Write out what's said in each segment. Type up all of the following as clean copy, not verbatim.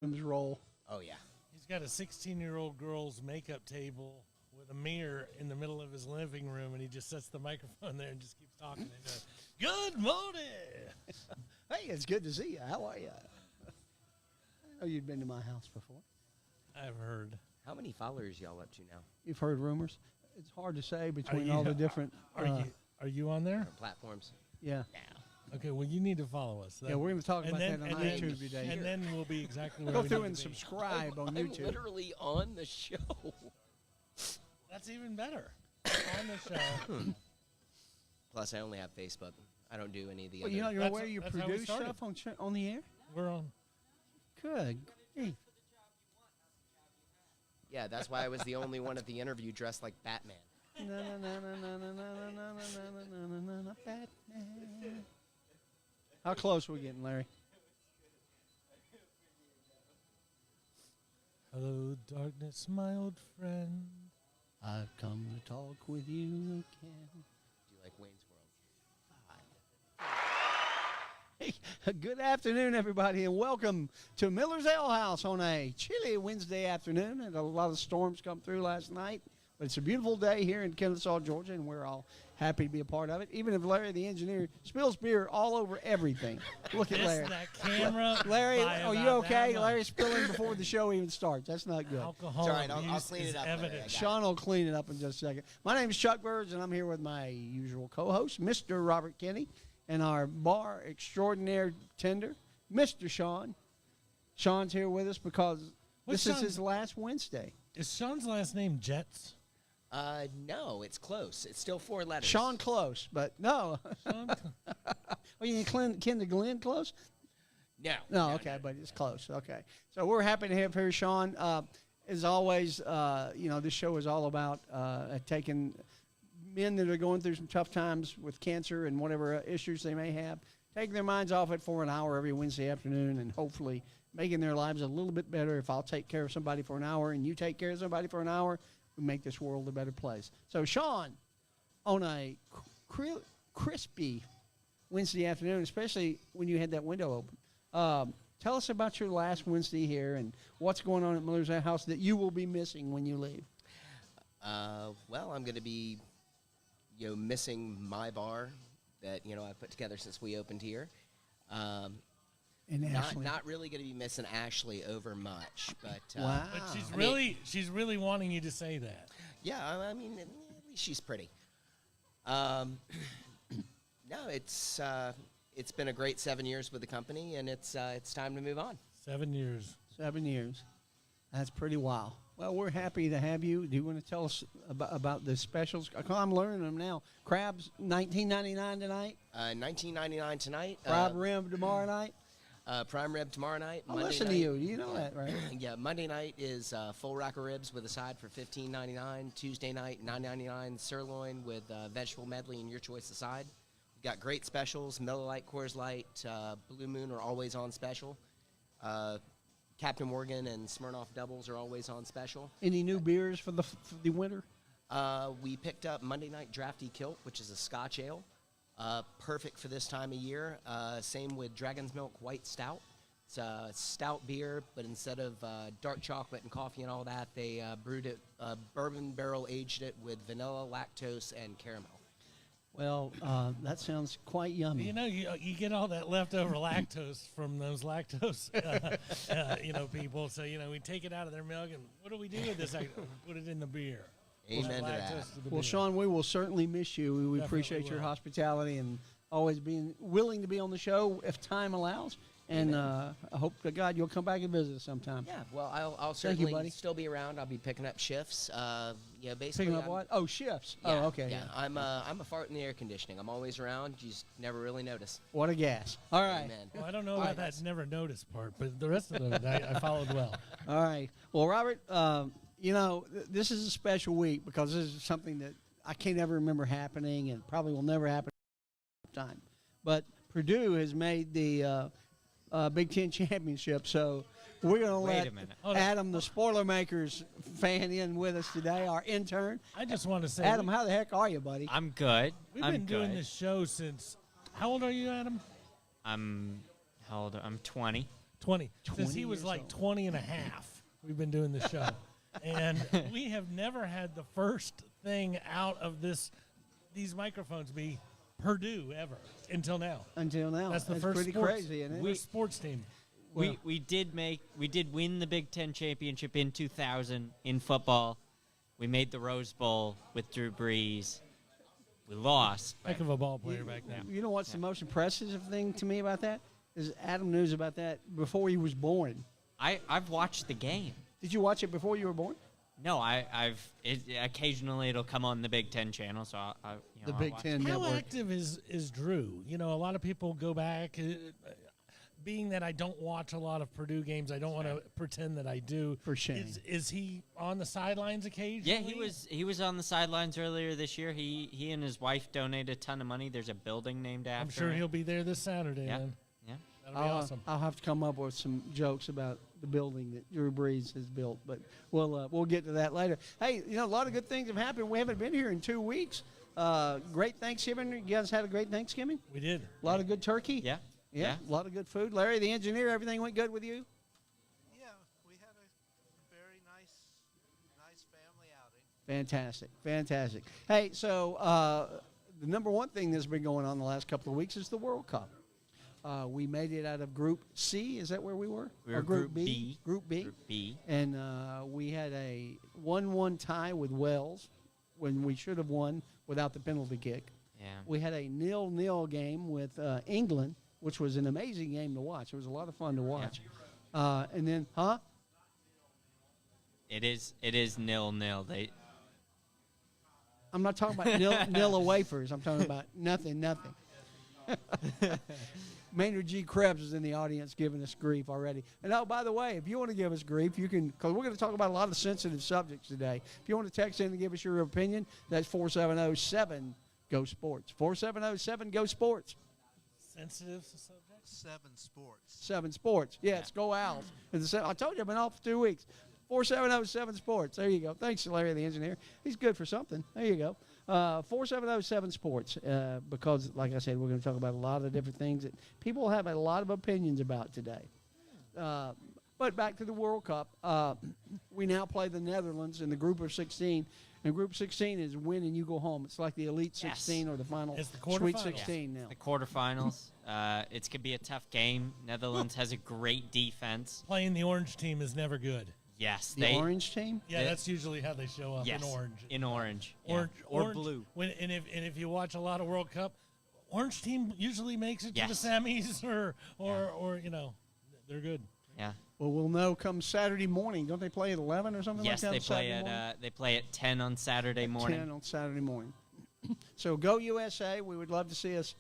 His role. Oh, yeah. He's got a 16-year-old girl's makeup table with a mirror in the middle of his living room, and he just sets the microphone there and just keeps talking. And goes, "Good morning." Hey, it's good to see you. How are you? I know you'd been to my house before. I've heard. How many followers y'all up to now? You've heard rumors. It's hard to say between all the different. Are you on there? Or platforms? Yeah. Okay, well, you need to follow us. Yeah, we're going to talk about that on and YouTube today. And then we'll be exactly where Go we through need and to be. subscribe on I'm YouTube. literally on the show. That's even better. On the show. Plus, I only have Facebook. I don't do any of the Well, other. you know, That's- where you that's how we produce started. stuff on the air? We're on. Good. Hey. Yeah, that's why I was the only one at the interview dressed like Batman. Batman. How close we getting, Larry? Hello, darkness, my old friend. I've come to talk with you again. Do you like Wayne's World? Hey, good afternoon, everybody, and welcome to Miller's Ale House on a chilly Wednesday afternoon. And a lot of storms come through last night, but it's a beautiful day here in Kennesaw, Georgia, and we're all happy to be a part of it. Even if Larry, the engineer, spills beer all over everything. Look at Larry. That camera. Larry, by are you about that okay? much. Larry's spilling before the show even starts. That's not good. Alcohol It's all right, I'll abuse clean is it up, Larry. evident. I got Sean will clean it up in just a second. My name is Chuck Burge, and I'm here with my usual co-host, Mr. Robert Kenny, and our bar extraordinaire tender, Mr. Sean. Sean's here with us because What's this is Sean's- his last Wednesday. Is Sean's last name Jets? No, it's close. It's still 4 letters. Sean Close, but no. Sean? Oh, you kin to Glenn Close? No. No, okay, but it's close. Okay. So we're happy to have here Sean. As always, this show is all about taking men that are going through some tough times with cancer and whatever issues they may have, taking their minds off it for an hour every Wednesday afternoon and hopefully making their lives a little bit better. If I'll take care of somebody for an hour and you take care of somebody for an hour, we make this world a better place. So, Sean, on a crispy Wednesday afternoon, especially when you had that window open, tell us about your last Wednesday here and what's going on at Miller's Ale House that you will be missing when you leave. Well, I'm going to be, missing my bar that, I've put together since we opened here. And Ashley. Not really going to be missing Ashley over much, but Wow. But I she's really wanting you to say that. yeah, I mean, at least she's pretty. No, it's been a great 7 years with the company, and it's time to move on. 7 years. 7 years. That's pretty wild. Well, we're happy to have you. Do you want to tell us about the specials? I'm learning them now. Crabs, $19.99 tonight. $19.99 tonight. Crab rim tomorrow night. Prime rib tomorrow night. I Monday listen night, to you. You know that, right? Yeah, Monday night is full rack of ribs with a side for $15.99. Tuesday night, $9.99 sirloin with vegetable medley and your choice of side. We've got great specials. Miller Lite, Coors Light, Blue Moon are always on special. Captain Morgan and Smirnoff Doubles are always on special. Any new beers for the winter? We picked up Monday Night Drafty Kilt, which is a Scotch ale. Perfect for this time of year. Same with Dragon's Milk White Stout. It's a stout beer, but instead of dark chocolate and coffee and all that, they brewed it, bourbon barrel aged it with vanilla, lactose, and caramel. Well, that sounds quite yummy. You get all that leftover lactose from those lactose, people. So, we take it out of their milk, and what do we do with this? I put it in the beer. Amen to Lactose that. to the Well, beer. Sean, we will certainly miss you. We Definitely appreciate your will. hospitality and always being willing to be on the show if time allows. And I hope to God you'll come back and visit us sometime. Yeah, well, I'll Thank you, certainly buddy. still be around. I'll be picking up shifts. Basically, Picking up I'm- what? Oh, shifts. Yeah, Oh, okay. Yeah, I'm a fart in the air conditioning. I'm always around. You just never really notice. What a gas. All right. Amen. Well, I don't know about that never noticed part, but the rest of it I followed well. All right. Well, Robert, this is a special week because this is something that I can't ever remember happening and probably will never happen time. But Purdue has made the Big Ten championship, so we're going to Wait let a minute. Adam, the Spoiler Makers fan, in with us today, our intern. I just want to say, Adam, how the heck are you, buddy? I'm good. we've I'm been doing good. this show since. How old are you, Adam? I'm how old? I'm 20. 20. 20 Since he was years like old. 20 and a half, we've been doing the show. And we have never had the first thing out of these microphones be Purdue ever until now. Until now. That's the That's first pretty sports, crazy, isn't it? first sports team. We did win the Big Ten championship in 2000 in football. We made the Rose Bowl with Drew Brees. We lost. Heck of a ball player back then. You know what's the most impressive thing to me about that? Is Adam knew about that before he was born. I've watched the game. Did you watch it before you were born? No, occasionally it'll come on the Big Ten channel, so I'll Big watch Ten it. How Network. active is Drew? You know, a lot of people go back. Being that I don't watch a lot of Purdue games, I don't want to pretend that I do. For shame. Is he on the sidelines occasionally? Yeah, he was on the sidelines earlier this year. He and his wife donated a ton of money. There's a building named after I'm sure him. he'll be there this Saturday. Yeah. Then Yeah. that'll be awesome. I'll have to come up with some jokes about the building that Drew Brees has built, but we'll get to that later. Hey, a lot of good things have happened. We haven't been here in 2 weeks. Great Thanksgiving. You guys had a great Thanksgiving? We did. A lot of good turkey? Yeah. Yeah, a lot of good food. Larry, the engineer, everything went good with you? Yeah, we had a very nice family outing. Fantastic. Hey, so the number one thing that's been going on the last couple of weeks is the World Cup. We made it out of Group C. Is that where we were? We Or were Group Group B. Group B. Group B. And we had a 1-1 tie with Wales when we should have won without the penalty kick. Yeah. We had a 0-0 game with England, which was an amazing game to watch. It was a lot of fun to watch. And then, It is 0-0. I'm not talking about Nilla wafers. I'm talking about nothing. Maynard G. Krebs is in the audience giving us grief already. And oh, by the way, if you want to give us grief, you can, because we're going to talk about a lot of sensitive subjects today. If you want to text in and give us your opinion, that's 470-7-GO-SPORTS. 470-7-GO-SPORTS. Sensitive subject. 7 sports. 7 Sports. Yes, go Owls. I told you I've been off for 2 weeks. 470-7 Sports. There you go. Thanks, Larry, the engineer. He's good for something. There you go. 470-7 Sports. Because, like I said, we're going to talk about a lot of different things that people have a lot of opinions about today. But back to the World Cup. We now play the Netherlands in the group of 16. And Group 16 is win and you go home. It's like the Elite 16 or the final It's the Sweet quarterfinals. 16 now. The quarterfinals. It's going to be a tough game. Netherlands has a great defense. Playing the orange team is never good. Yes, The orange team? Yeah, They- that's usually how they show up yes, in orange. In orange. Yeah. Orange Or orange- blue. And if you watch a lot of World Cup, orange team usually makes it to the Yes. semis or they're good. Yeah. Well, we'll know come Saturday morning. Don't they play at 11 or something Yes, like that? they on play Saturday morning? at 10 on Saturday morning. 10 on Saturday morning. So go USA. We would love to see us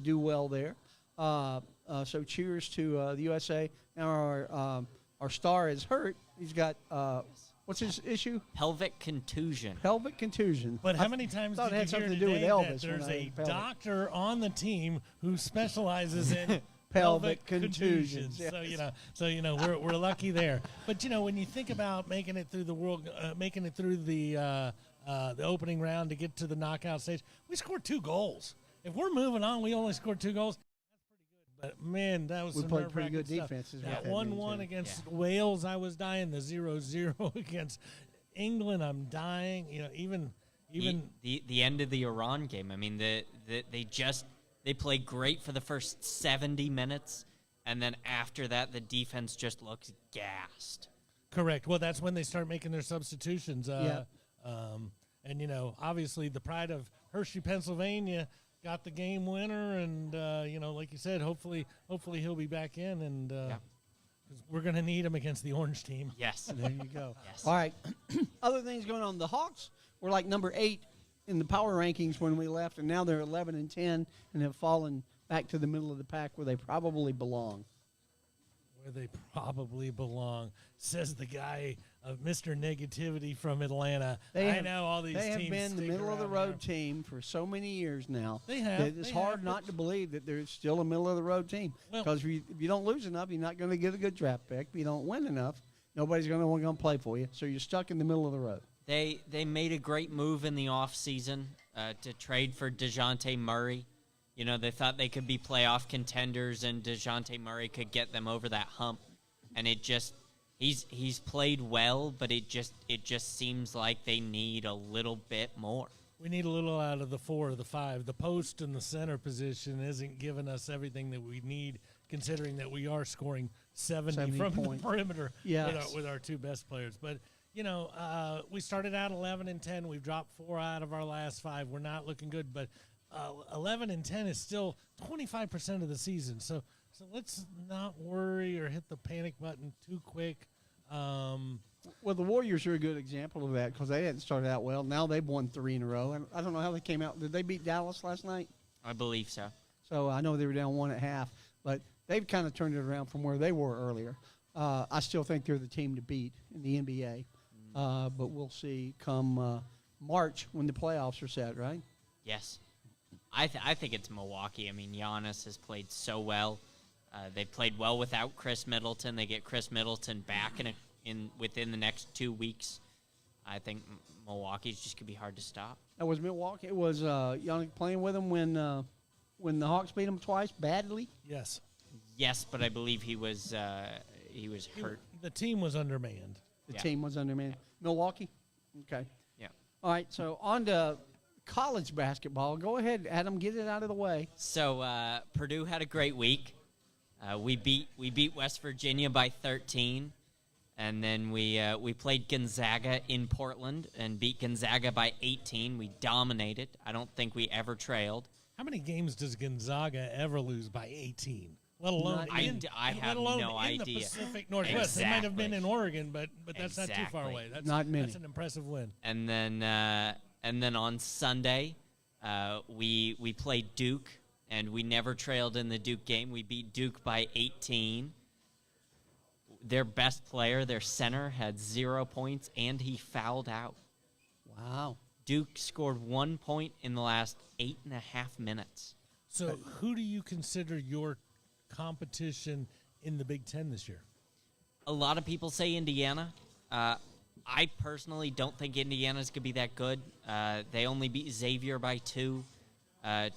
do well there. So cheers to the USA. Now our star is hurt. He's got what's his issue? Pelvic contusion. Pelvic contusion. But how many times thought did it had you hear something to do with today Elvis that when there's I a heard pelvic. doctor on the team who specializes in Pelvic contusions, yes. So we're lucky there. But when you think about making it through the the opening round to get to the knockout stage, we scored 2 goals. If we're moving on, we only scored 2 goals. That's pretty good. But man, that was We some played pretty nerve-wracking good stuff. defense is what That that means, 1-1 yeah. against Wales, I was dying. The 0-0 against England, I'm dying. Even The end of the Iran game. I mean, they played great for the first 70 minutes, and then after that, the defense just looked gassed. correct. Well, that's when they start making their substitutions. Yeah. And Mm-hmm. obviously the pride of Hershey, Pennsylvania, got the game winner, and like you said, hopefully he'll be back in, and 'cause we're gonna need him against the orange team. Yes. There you go. Yes. All right. Other things going on. The Hawks were like number 8 in the power rankings when we left, and now they're 11 and 10 and have fallen back to the middle of the pack where they probably belong. Where they probably belong, says the guy of Mr. Negativity from Atlanta. I know all these They have teams been the stick middle of the around road there. team for so many years now. They have. that It's They hard have, not but- to believe that they're still a middle of the road team. Well- Because if you don't lose enough, you're not going to get a good draft pick. If you don't win enough, nobody's going to want to play for you. So you're stuck in the middle of the road. They made a great move in the offseason to trade for DeJounte Murray. You know, they thought they could be playoff contenders and DeJounte Murray could get them over that hump. And it just he's played well, but it just seems like they need a little bit more. We need a little out of the 4 or the 5. The post and the center position isn't giving us everything that we need, considering that we are scoring 70 from points. the perimeter Yes. with our 2 best players. But, you know, we started out 11-10. We've dropped 4 out of our last 5. We're not looking good, but 11-10 is still 25% of the season. So let's not worry or hit the panic button too quick. Well, the Warriors are a good example of that because they hadn't started out well. Now they've won 3 in a row. And I don't know how they came out. Did they beat Dallas last night? I believe so. So I know they were down 1 at half, but they've kind of turned it around from where they were earlier. I still think they're the team to beat in the NBA, but we'll see come March when the playoffs are set, right? Yes. I think it's Milwaukee. I mean, Giannis has played so well. They played well without Chris Middleton. They get Chris Middleton back within the next 2 weeks. I think Milwaukee's just could be hard to stop. That was Milwaukee. It was Yannick playing with them when the Hawks beat them twice badly. Yes. Yes, but I believe he was hurt. The team was undermanned. The Yeah. team was undermanned. Milwaukee? Okay. Yeah. All right, so on to college basketball. Go ahead, Adam, get it out of the way. So Purdue had a great week. We beat West Virginia by 13, and then we played Gonzaga in Portland and beat Gonzaga by 18. We dominated. I don't think we ever trailed. How many games does Gonzaga ever lose by 18? Let alone Not- I have no in idea. the Pacific Northwest. They might have been Exactly. in Oregon, but that's not too far Exactly. away. That's Not many. That's an impressive win. And then on Sunday, we played Duke, and we never trailed in the Duke game. We beat Duke by 18. Their best player, their center, had 0 points, and he fouled out. Wow. Duke scored 1 point in the last 8.5 minutes. So who do you consider your competition in the Big Ten this year? A lot of people say Indiana. I personally don't think Indiana's going to be that good. They only beat Xavier by 2.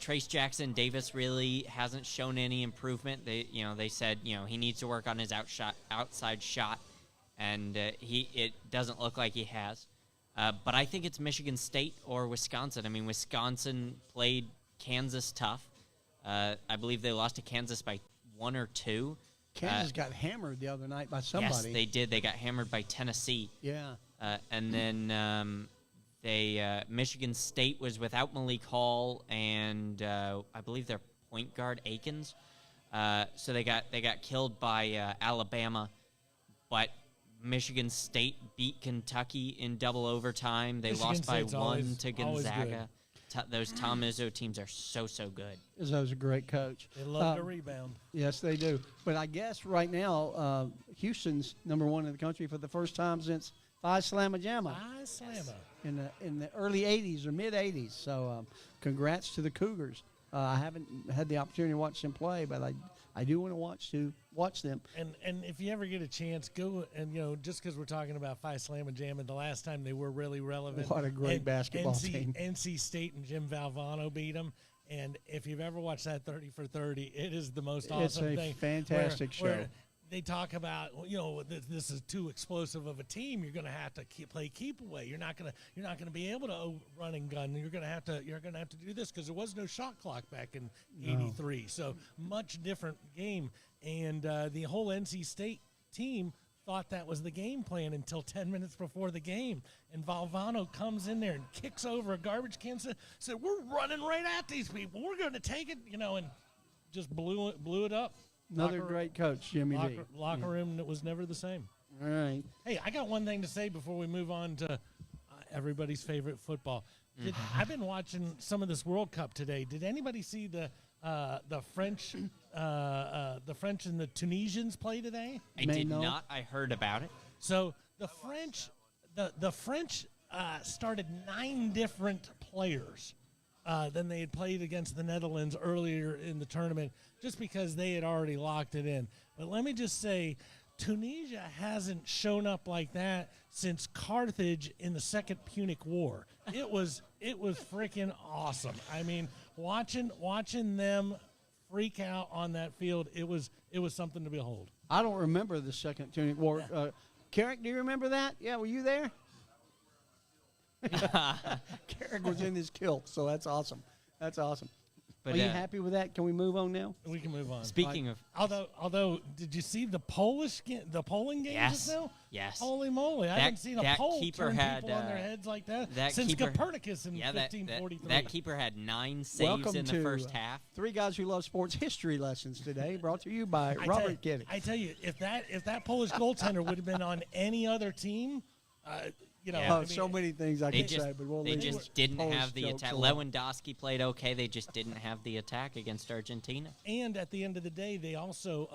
Trace Jackson Davis really hasn't shown any improvement. They said he needs to work on his outside shot, and it doesn't look like he has. But I think it's Michigan State or Wisconsin. I mean, Wisconsin played Kansas tough. I believe they lost to Kansas by 1 or 2. Kansas got hammered the other night by somebody. Yes, they did. They got hammered by Tennessee. Yeah. And then Michigan State was without Malik Hall and I believe their point guard Akins. So they got killed by Alabama, but Michigan State beat Kentucky in double overtime. They Michigan lost by State's 1 always- to always Gonzaga. Those Tom Izzo teams are so good. Izzo's a great coach. They love to rebound. Yes, they do. But I guess right now, Houston's #1 in the country for the first time since Phi Slamma Jamma I slammer. in the early 80s or mid 80s. So congrats to the Cougars. I haven't had the opportunity to watch them play, but I do want to watch them. And if you ever get a chance, go and just because we're talking about Phi Slamma Jamma, the last time they were really relevant. What a great basketball team. NC State and Jim Valvano beat them. And if you've ever watched that 30 for 30, it is the most awesome It's a thing. fantastic where show. They talk about this is too explosive of a team. You're going to have to play keep away. You're not going to be able to run and gun. You're going to have to do this because there was no shot clock back in '83. So much different game. And the whole NC State team thought that was the game plan until 10 minutes before the game. And Valvano comes in there and kicks over a garbage can. Said, "We're running right at these people. We're going to take it," and just blew it up. Another great coach, Jimmy V. Locker room that was never the same. All right. Hey, I got one thing to say before we move on to everybody's favorite football. I've been watching some of this World Cup today. Did anybody see the French and the Tunisians play today? I May did know. not. I heard about it. So the French started 9 different players than they had played against the Netherlands earlier in the tournament, just because they had already locked it in. But let me just say, Tunisia hasn't shown up like that since Carthage in the Second Punic War. It was freaking awesome. I mean, watching them freak out on that field, it was something to behold. I don't remember the second Tunic War. Carrick, do you remember that? Yeah, were you there? Carrick was in his kilt, so that's awesome. That's awesome. But, Are you happy with that? Can we move on now? We can move on. Speaking of, Although, did you see the polling game Yes. just now? Yes. Holy moly! I haven't seen a that poll keeper turn had, people on their heads like that, that since keeper- Copernicus in yeah, 1543. that keeper had 9 saves Welcome in the to first half. Three Guys Who Love Sports history lessons today, brought to you by Robert Kiddick. I tell you, if that Polish goaltender would have been on any other team, Yeah. Oh, so many things I They could just, say, but we'll they leave just didn't Polish have the jokes attack. alone. Lewandowski played okay. They just didn't have the attack against Argentina. And at the end of the day, they also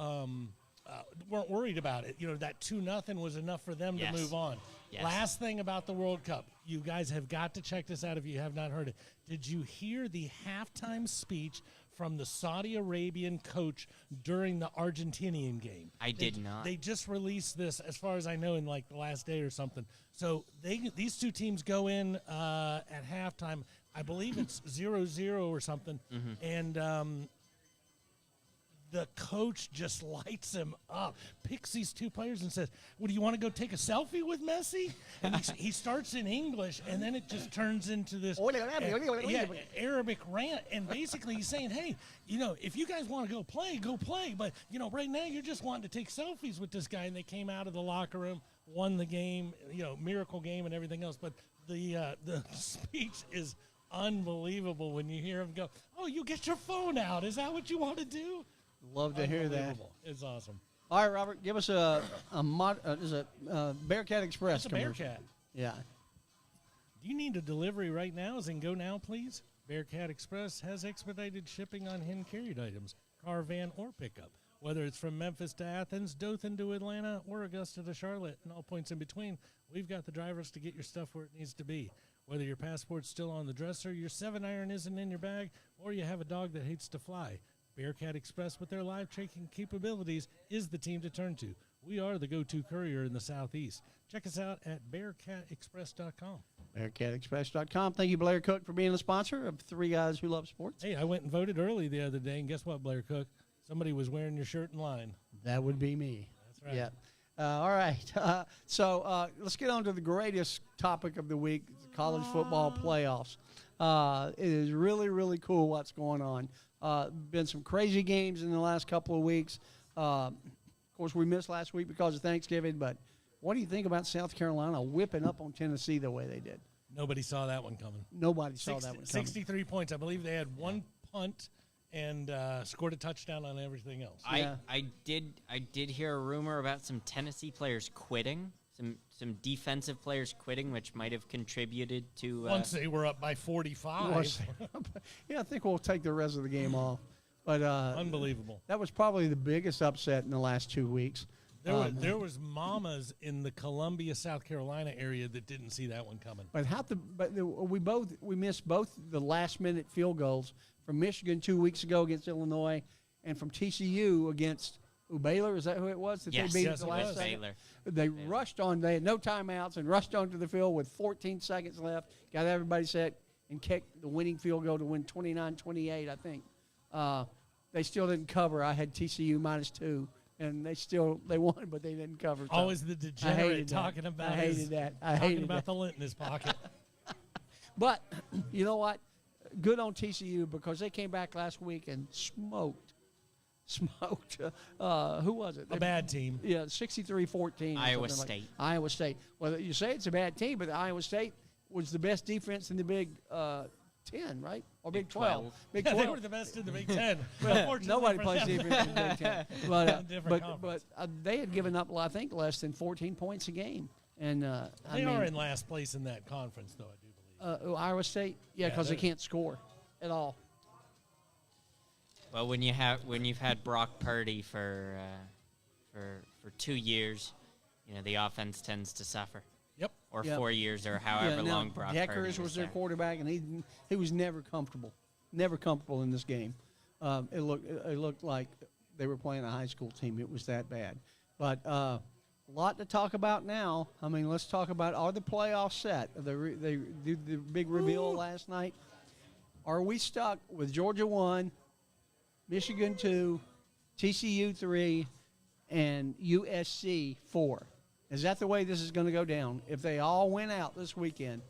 weren't worried about it. That 2-0 was enough for them Yes. to move on. Yes. Last thing about the World Cup, you guys have got to check this out if you have not heard it. Did you hear the halftime speech from the Saudi Arabian coach during the Argentinian game? I did not. They just released this, as far as I know, in like the last day or something. So these two teams go in at halftime. I believe it's 0-0 or something, and the coach just lights him up, picks these two players and says, "Well, do you want to go take a selfie with Messi?" And he starts in English, and then it just turns into this Arabic rant. And basically he's saying, hey, if you guys want to go play. But, right now you're just wanting to take selfies with this guy. And they came out of the locker room, won the game, miracle game and everything else. But the speech is unbelievable when you hear him go, "Oh, you get your phone out. Is that what you want to do?" Love to hear that. Unbelievable. It's awesome. All right, Robert, give us a Bearcat Express It's a commercial. Bearcat. Yeah. Do you need a delivery right now? Then go now, please. Bearcat Express has expedited shipping on hand-carried items, car, van, or pickup. Whether it's from Memphis to Athens, Dothan to Atlanta, or Augusta to Charlotte, and all points in between, we've got the drivers to get your stuff where it needs to be. Whether your passport's still on the dresser, your 7-iron isn't in your bag, or you have a dog that hates to fly, Bearcat Express, with their live tracking capabilities, is the team to turn to. We are the go-to courier in the Southeast. Check us out at BearcatExpress.com. BearcatExpress.com. Thank you, Blair Cook, for being a sponsor of Three Guys Who Love Sports. Hey, I went and voted early the other day, and guess what, Blair Cook? Somebody was wearing your shirt in line. That would be me. That's right. Yeah. All right. So let's get on to the greatest topic of the week, the college football playoffs. It is really, really cool what's going on. Been some crazy games in the last couple of weeks. Of course, we missed last week because of Thanksgiving, but what do you think about South Carolina whipping up on Tennessee the way they did? Nobody saw that one coming. Nobody saw that one coming. 63 points. I believe they had one punt and scored a touchdown on everything else. Yeah. I did hear a rumor about some Tennessee players quitting, some defensive players quitting, which might have contributed to. Once they were up by 45. Yeah, I think we'll take the rest of the game off. But Unbelievable. that was probably the biggest upset in the last 2 weeks. There was mamas in the Columbia, South Carolina area that didn't see that one coming. But we missed both the last minute field goals from Michigan 2 weeks ago against Illinois, and from TCU against Baylor. Is that who it was that Yes, they beat yes, at the it last was. second? Baylor. They rushed on. They had no timeouts and rushed onto the field with 14 seconds left. Got everybody set and kicked the winning field goal to win 29-28. I think they still didn't cover. I had TCU -2. And they won, but they didn't cover. So Always the I degenerate hated talking that. about I hated that. I talking hated about that. the lint in his pocket. But you know what? Good on TCU because they came back last week and smoked. Who was it? A bad team. Yeah, 63-14. Iowa State. Iowa State. Well, you say it's a bad team, but Iowa State was the best defense in the Big 10, right? Or Big 12. Big Yeah, 12. they were the best in the Big Ten. Well, Unfortunately nobody for plays them. defense in the Big Ten. Different But conference. they had given up, I think, less than 14 points a game. And They are in last place in that conference, though, I do believe. Iowa State, yeah, Yeah, because they they're- can't score at all. Well, when you've had Brock Purdy for 2 years, the offense tends to suffer. Yep. Or Yep. 4 years, or however now, long Brock Deckers Purdy was their there. quarterback, and he was never comfortable in this game. It looked like they were playing a high school team. It was that bad. But a lot to talk about now. I mean, let's talk about, are the playoffs set? They did the big reveal last night. Are we stuck with Georgia 1, Michigan 2, TCU 3, and USC 4? Is that the way this is going to go down? If they all win out this weekend,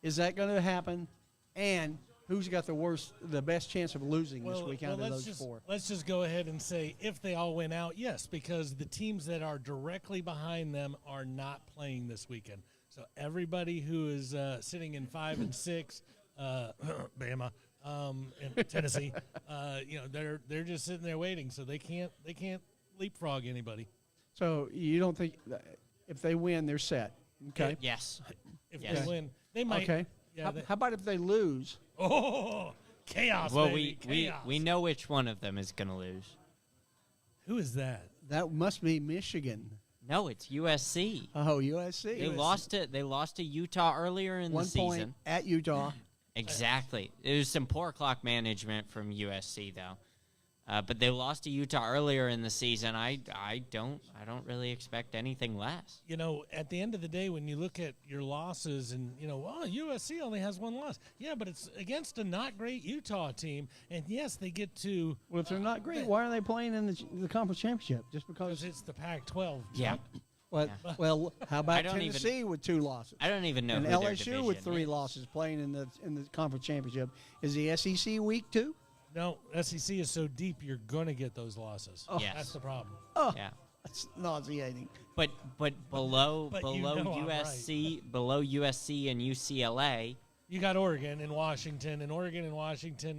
is that going to happen? And who's got the best chance of losing this weekend out of those four? Let's just go ahead and say if they all win out, yes, because the teams that are directly behind them are not playing this weekend. So everybody who is sitting in 5 and 6, Bama, and Tennessee, they're just sitting there waiting. So they can't leapfrog anybody. So you don't think if they win, they're set? Okay. Yes. If Yes. they win, they might. Okay. Yeah, How about if they lose? oh, chaos! Well, baby, chaos. we know which one of them is going to lose. Who is that? That must be Michigan. No, it's USC. Oh, USC. They lost to Utah earlier in 1 the season. point at Utah. Exactly. It was some poor clock management from USC though. But they lost to Utah earlier in the season. I don't really expect anything less. At the end of the day, when you look at your losses and, USC only has 1 loss. Yeah, but it's against a not great Utah team. And, yes, they get to – Well, if they're not great, why are they playing in the conference championship? Just because? it's the Pac-12. Yeah. Well, how about don't even- Tennessee with 2 losses? I don't even know And who their LSU with division 3 is. losses playing in the conference championship. Is the SEC weak too? No, SEC is so deep you're going to get those losses. Yes. That's the problem. Oh, Yeah. that's nauseating. But below But you know I'm USC below USC and UCLA, You got Oregon and Washington,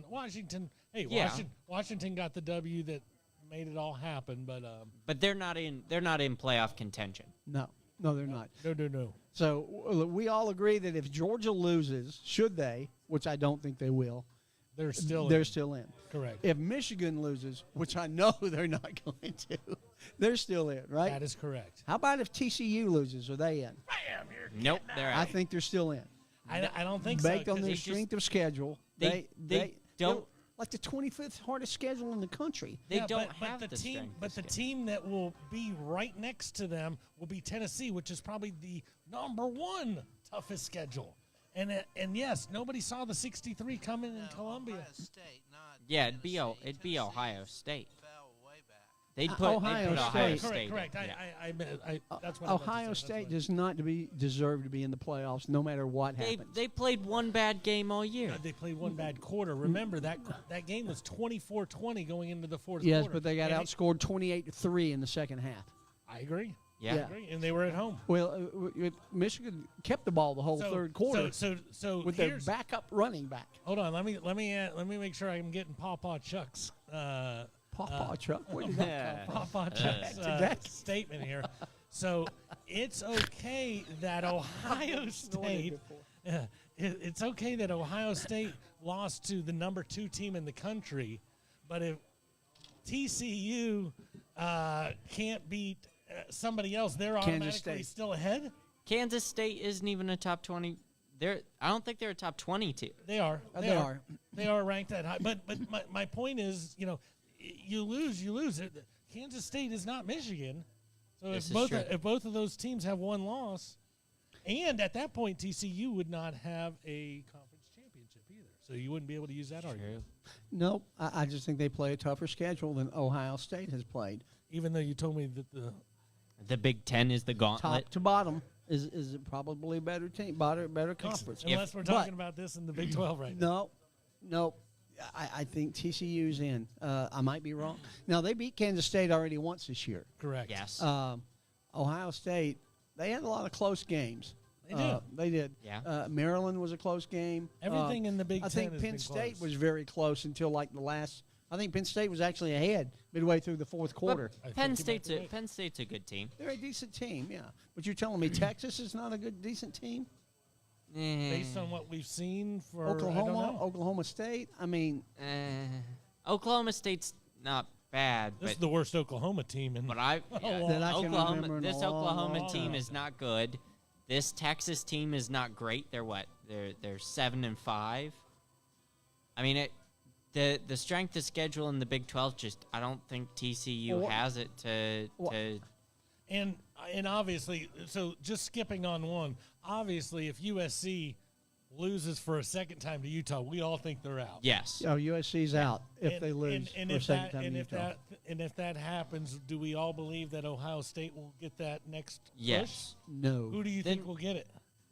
Washington. Hey, Yeah. Washington got the W that made it all happen, but they're not in playoff contention. No, they're not. no. So we all agree that if Georgia loses, should they, which I don't think they will, They're still in. correct. If Michigan loses, which I know they're not going to, they're still in, right? That is correct. How about if TCU loses? Are they in? Nope, they're I out. think they're still in. I don't think so. Based on 'cause their they strength of schedule, they don't- like the 25th hardest schedule in the country. They don't but have the the team. strength But to the skip. team that will be right next to them will be Tennessee, which is probably the number 1 toughest schedule. And yes, nobody saw the 63 coming in Columbia. Ohio State, not Yeah, Tennessee. it'd be Tennessee Ohio State. fell way back. They'd Ohio put Ohio State. State. Correct. in, yeah. I that's what I meant to say. Ohio That's State what- does not deserve to be in the playoffs, no matter what happens. They played one bad game all year. They played one bad quarter. Remember that game was 24-20 going into the fourth Yes, quarter. but they got And outscored 28-3 in the second half. I agree. Yeah. I agree. And they were at home. Well, Michigan kept the ball the whole third quarter So with their here's- backup running back. Hold on. Let me make sure I'm getting Pawpaw Chuck's Pawpaw Chuck. Where did that come from? Pawpaw Chuck's Back. statement here. So it's okay that Ohio State. It's okay that Ohio State lost to the number 2 team in the country, but if TCU can't beat somebody else, they're automatically State. still ahead. Kansas State isn't even a top 20. I don't think they're a top 20 team. They are. They are. They are ranked that high. But my point is, you lose. Kansas State is not Michigan. So This if is true. if both of those teams have 1 loss, and at that point TCU would not have a conference championship either. So you wouldn't be able to use that argument. Nope. I just think they play a tougher schedule than Ohio State has played. Even though you told me that The Big Ten is the gauntlet. Top to bottom is probably a better team, better conference. unless we're talking about this in the Big 12 right now. No. I think TCU's in. I might be wrong. Now, they beat Kansas State already once this year. Correct. Yes. Ohio State, they had a lot of close games. They did. They did. Yeah. Maryland was a close game. Everything in the Big I Ten think has Penn been State close. was very close until like the last. I think Penn State was actually ahead midway through the fourth quarter. I Penn think you might be right. Penn State's a good team. They're a decent team, yeah. But you're telling me Texas is not a decent team? Based on what we've seen for I don't Oklahoma, know. Oklahoma State. I mean, Oklahoma State's not bad, This is but the worst Oklahoma team in but I That I can remember in a this long, Oklahoma long team time. is not good. This Texas team is not great. They're what? They're 7-5. I mean the strength of schedule in the Big 12 just I don't think TCU Well, has it to And obviously, so just skipping on one, obviously if USC loses for a second time to Utah, we all think they're out. Yes. Oh, USC's out if And- they lose and for a if second that, time. and in if Utah. if that happens, do we all believe that Ohio State will get that next push? Yes. No, Who do you Then- think will get it?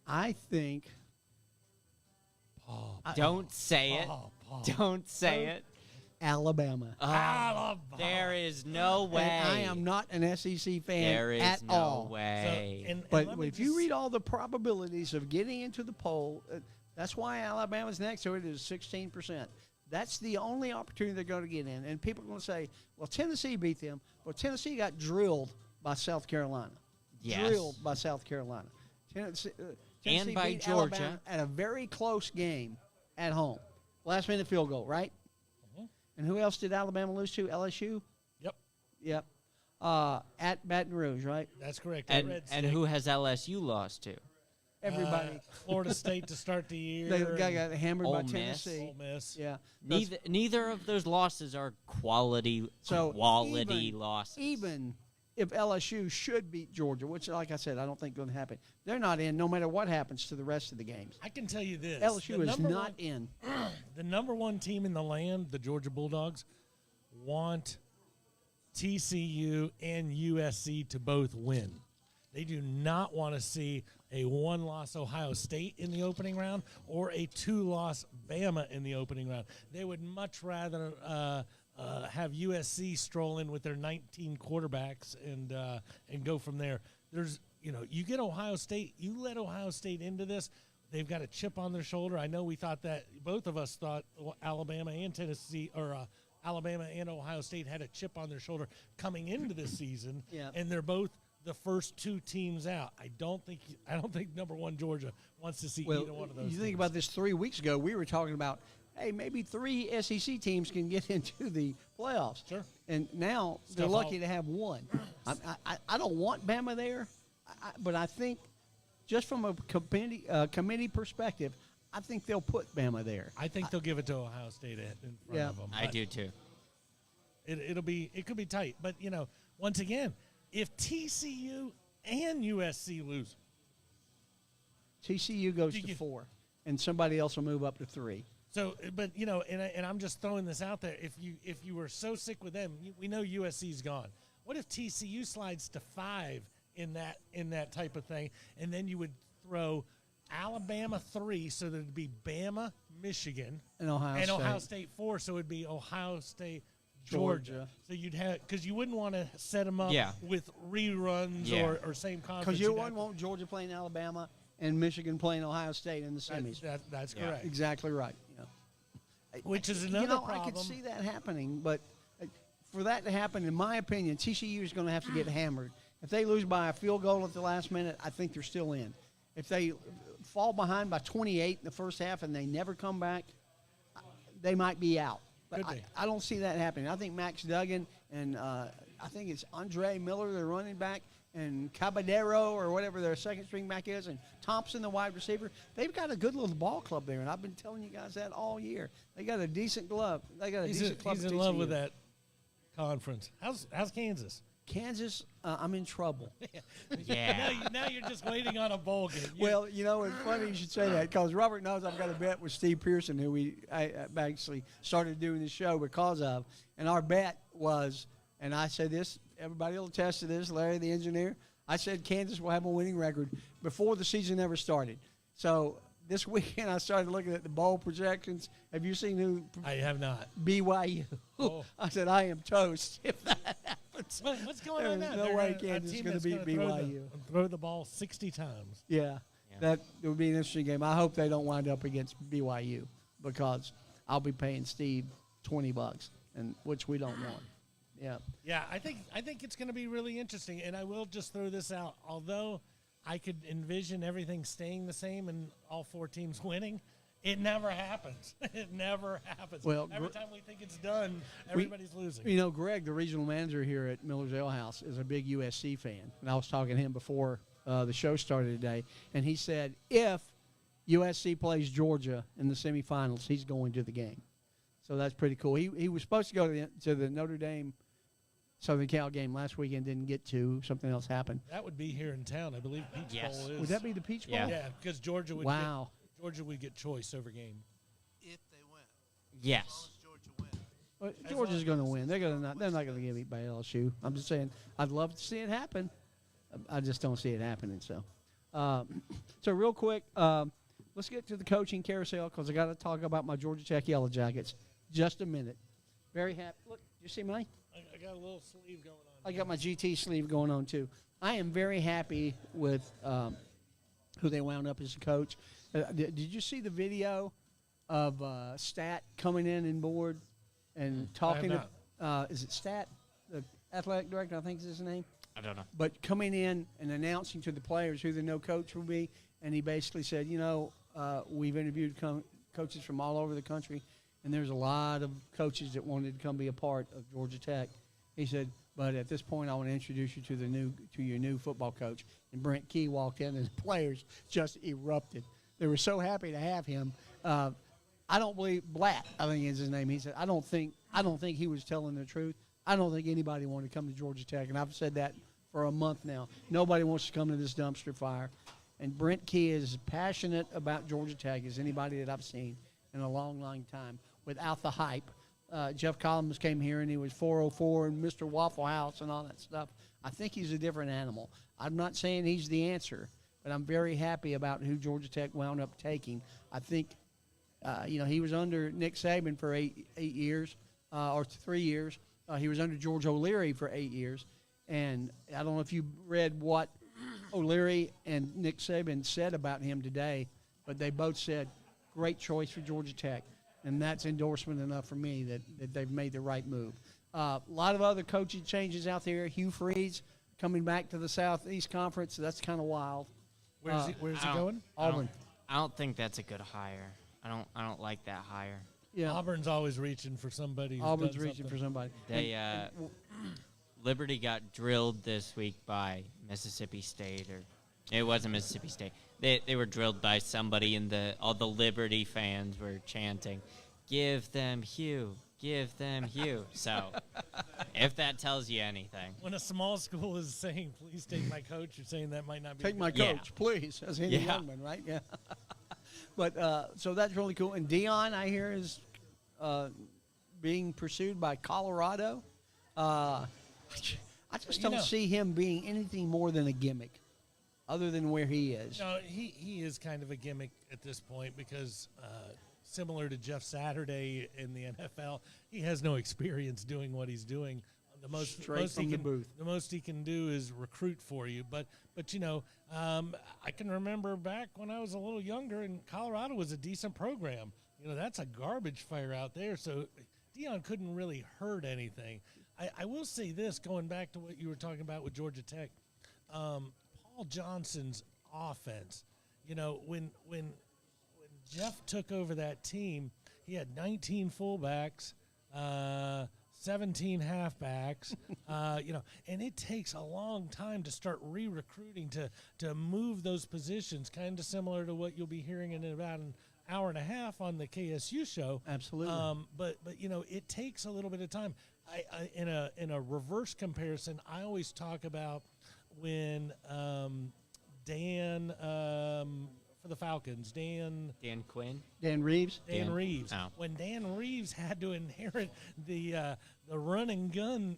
I think Don't say it. Paul. Don't say it. Alabama. Alabama. There is no way. And I am not an SEC fan There is at no all. way. and But let me if you just- read all the probabilities of getting into the poll, that's why Alabama's next to it is 16%. That's the only opportunity they're going to get in. And people are going to say, well, Tennessee beat them. Well, Tennessee got drilled by South Carolina. Yes. Drilled by South Carolina. Tennessee by beat Georgia. Alabama at a very close game at home. Last minute field goal, right? And who else did Alabama lose to? LSU? Yep, Yep. At Baton Rouge, right? that's correct. and Red and Stick, who has LSU lost to? Everybody. Florida State to start the year. They and got hammered Ole by Miss. Tennessee. Ole Miss. Yeah. Those- Neither of those losses are quality So quality even- losses. Even if LSU should beat Georgia, which, like I said, I don't think going to happen, they're not in no matter what happens to the rest of the games. I can tell you this: LSU the is number not one- in. The number one team in the land, the Georgia Bulldogs, want TCU and USC to both win. They do not want to see a one-loss Ohio State in the opening round or a two-loss Bama in the opening round. They would much rather have USC stroll in with their 19 quarterbacks and go from there. You get Ohio State, you let Ohio State into this. They've got a chip on their shoulder. I know we thought that both of us thought Alabama and Tennessee or Alabama and Ohio State had a chip on their shoulder coming into this season, Yeah. and they're both the first two teams out. I don't think number one Georgia wants to see Well, either one of those. you think teams. about this 3 weeks ago, we were talking about, hey, maybe 3 SEC teams can get into the playoffs. Sure. And now they're Stuff lucky out. to have one. I don't want Bama there, but I think just from a committee perspective, I think they'll put Bama there. I think they'll give it to Ohio State in front Yeah. of them. I but do too. It could be tight, but once again, if TCU and USC lose, TCU goes Do to you- 4, and somebody else will move up to 3. so but and I'm just throwing this out there. If you were so sick with them, we know USC's gone. What if TCU slides to 5 in that type of thing, and then you would throw Alabama 3, so there'd be Bama, Michigan, And Ohio State. State 4, so it'd be Ohio State, Georgia. Georgia. So you'd have because you wouldn't want to set them up Yeah. with reruns Yeah. or same conference. Because you You'd wouldn't have- want Georgia playing Alabama and Michigan playing Ohio State in the semis. That's Yeah. correct. Exactly right. Which is another I could problem. see that happening, but for that to happen, in my opinion, TCU is going to have to get hammered. If they lose by a field goal at the last minute, I think they're still in. If they fall behind by 28 in the first half and they never come back, they might be out. But Could be. I don't see that happening. I think Max Duggan and I think it's Andre Miller, their running back, and Caballero or whatever their second string back is, and Thompson, the wide receiver. They've got a good little ball club there, and I've been telling you guys that all year. They got a decent glove. They got a decent club. He's at in love with TCU. that conference. How's Kansas? Kansas, I'm in trouble. Yeah. Now you're just waiting on a bowl game. Well, it's funny you should say that because Robert knows I've got a bet with Steve Pearson, who I actually started doing this show because of. And our bet was, and I said this, everybody will attest to this, Larry the engineer, I said Kansas will have a winning record before the season ever started. So this weekend I started looking at the bowl projections. Have you seen who I have not. BYU? Oh. I said I am toast if that happens. What's going on There's now? no They're way a Kansas is team gonna that's beat throw BYU. throw the ball 60 times. Yeah, that would be an interesting game. I hope they don't wind up against BYU because I'll be paying Steve $20, and which we don't want. Yeah, Yeah, I think it's going to be really interesting, and I will just throw this out. Although I could envision everything staying the same and all 4 teams winning, it never happens. It never happens. Well, every time we think it's done, everybody's losing. Greg, the regional manager here at Miller's Ale House, is a big USC fan, and I was talking to him before the show started today, and he said if USC plays Georgia in the semifinals, he's going to the game. So that's pretty cool. He was supposed to go to the Notre Dame Southern Cal game last weekend, didn't get to. Something else happened. That would be here in town. I believe Peach Yes. Bowl is. Would that be the Peach Bowl? Yeah. Yeah, because Georgia would. Wow. Georgia would get choice over game. if they win. As Yes. long as Georgia wins. Well, Georgia's going to win. They're not going to get beat by LSU. I'm just saying, I'd love to see it happen. I just don't see it happening. So real quick, let's get to the coaching carousel because I got to talk about my Georgia Tech Yellow Jackets. Just a minute. Very happy. Look, you see mine? I got a little sleeve going on. I got my GT sleeve going on too. I am very happy with who they wound up as a coach. Did you see the video of Stat coming in and board and talking to, is it Stat, the athletic director, I think is his name? I don't know. But coming in and announcing to the players who the no coach will be, and he basically said, we've interviewed coaches from all over the country, and there's a lot of coaches that wanted to come be a part of Georgia Tech. He said, but at this point, I want to introduce you to your new football coach. And Brent Key walked in, and the players just erupted. They were so happy to have him. I don't believe Blatt, I think is his name. He said, I don't think he was telling the truth. I don't think anybody wanted to come to Georgia Tech, and I've said that for a month now. Nobody wants to come to this dumpster fire. And Brent Key is as passionate about Georgia Tech as anybody that I've seen in a long, long time without the hype. Jeff Collins came here, and he was 404 and Mr. Waffle House and all that stuff. I think he's a different animal. I'm not saying he's the answer, but I'm very happy about who Georgia Tech wound up taking. I think, he was under Nick Saban for 8 years or 3 years. He was under George O'Leary for 8 years. And I don't know if you read what O'Leary and Nick Saban said about him today, but they both said, great choice for Georgia Tech. And that's endorsement enough for me that they've made the right move. A lot of other coaching changes out there. Hugh Freeze coming back to the Southeast Conference. That's kind of wild. Where's he going? Auburn. I don't think that's a good hire. I don't like that hire. Yeah. Auburn's always reaching for somebody. Who's Auburn's done reaching for something. somebody. They Liberty got drilled this week by Mississippi State, or it wasn't Mississippi State. They were drilled by somebody, and all the Liberty fans were chanting, "Give them Hugh, give them Hugh." So, if that tells you anything, When a small school is saying, "Please take my coach," you're saying that might not be. Take my Yeah. coach, please. As Andy Yeah. Youngman, right? Yeah. But so that's really cool. And Dion, I hear, is being pursued by Colorado. I just don't see him being anything more than a gimmick, other than where he is. No, he is kind of a gimmick at this point because similar to Jeff Saturday in the NFL, he has no experience doing what he's doing. The most From the booth. The most he can do is recruit for you. But I can remember back when I was a little younger, and Colorado was a decent program. That's a garbage fire out there. So Dion couldn't really hurt anything. I will say this, going back to what you were talking about with Georgia Tech, Paul Johnson's offense. When Jeff took over that team, he had 19 fullbacks, 17 halfbacks, and it takes a long time to start re-recruiting to move those positions, kind of similar to what you'll be hearing in about an hour and a half on the KSU show. Absolutely. But it takes a little bit of time. I in a reverse comparison, I always talk about when Dan for the Falcons, Dan Quinn. Dan Reeves. Dan Reeves. Oh. When Dan Reeves had to inherit the run and gun,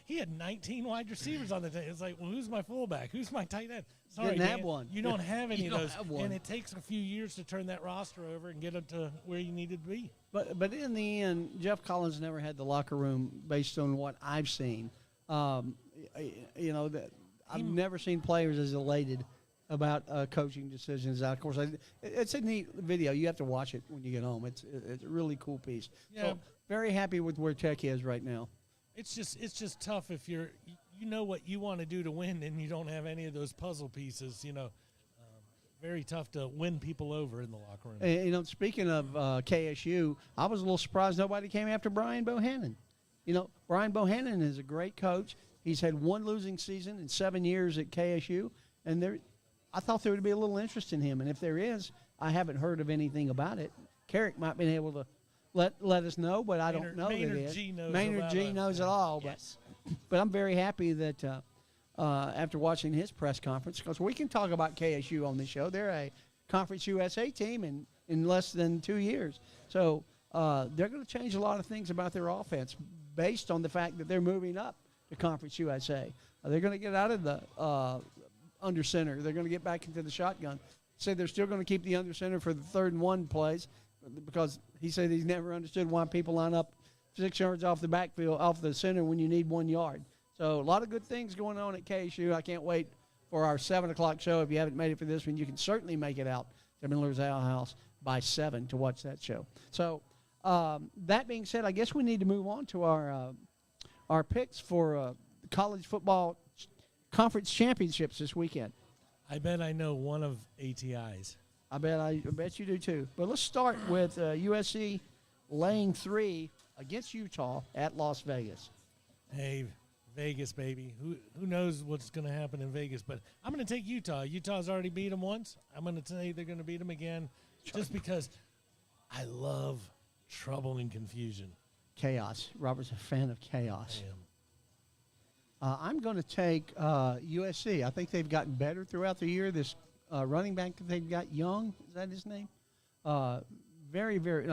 he had 19 wide receivers on the team. It's like, well, who's my fullback? Who's my tight end? Sorry, Didn't have Dan, one. You don't have any You of don't those, have one. and it takes a few years to turn that roster over and get them to where you needed to be. But in the end, Jeff Collins never had the locker room based on what I've seen. That I've never seen players as elated about coaching decisions. Of course, it's a neat video. You have to watch it when you get home. It's a really cool piece. Yeah. So very happy with where Tech is right now. It's just tough if you know what you want to do to win and you don't have any of those puzzle pieces. Very tough to win people over in the locker room. And, speaking of KSU, I was a little surprised nobody came after Brian Bohannon. Brian Bohannon is a great coach. He's had one losing season in 7 years at KSU, and I thought there would be a little interest in him. And if there is, I haven't heard of anything about it. Carrick might be able to let us know, but I don't know. Maynard G knows Maynard about G it. knows it all. Yes. But I'm very happy that after watching his press conference, because we can talk about KSU on this show. They're Conference USA team in less than 2 years. So they're going to change a lot of things about their offense based on the fact that they're moving up to Conference USA. They're going to get out of the under center. They're going to get back into the shotgun. Say they're still going to keep the under center for the 3rd and 1 plays because he said he's never understood why people line up 6 yards off the backfield, off the center when you need 1 yard. So a lot of good things going on at KSU. I can't wait for our 7 o'clock show. If you haven't made it for this one, you can certainly make it out to Miller's Ale House by 7 to watch that show. So that being said, I guess we need to move on to our picks for college football conference championships this weekend. I bet I know one of ATI's. I bet you do too. But let's start with USC laying 3 against Utah at Las Vegas. Hey, Vegas, baby. Who knows what's going to happen in Vegas? But I'm going to take Utah. Utah's already beat them once. I'm going to say they're going to beat them again just because I love trouble and confusion. Chaos. Robert's a fan of chaos. I am. I'm going to take USC. I think they've gotten better throughout the year. This running back that they've got, Young, is that his name?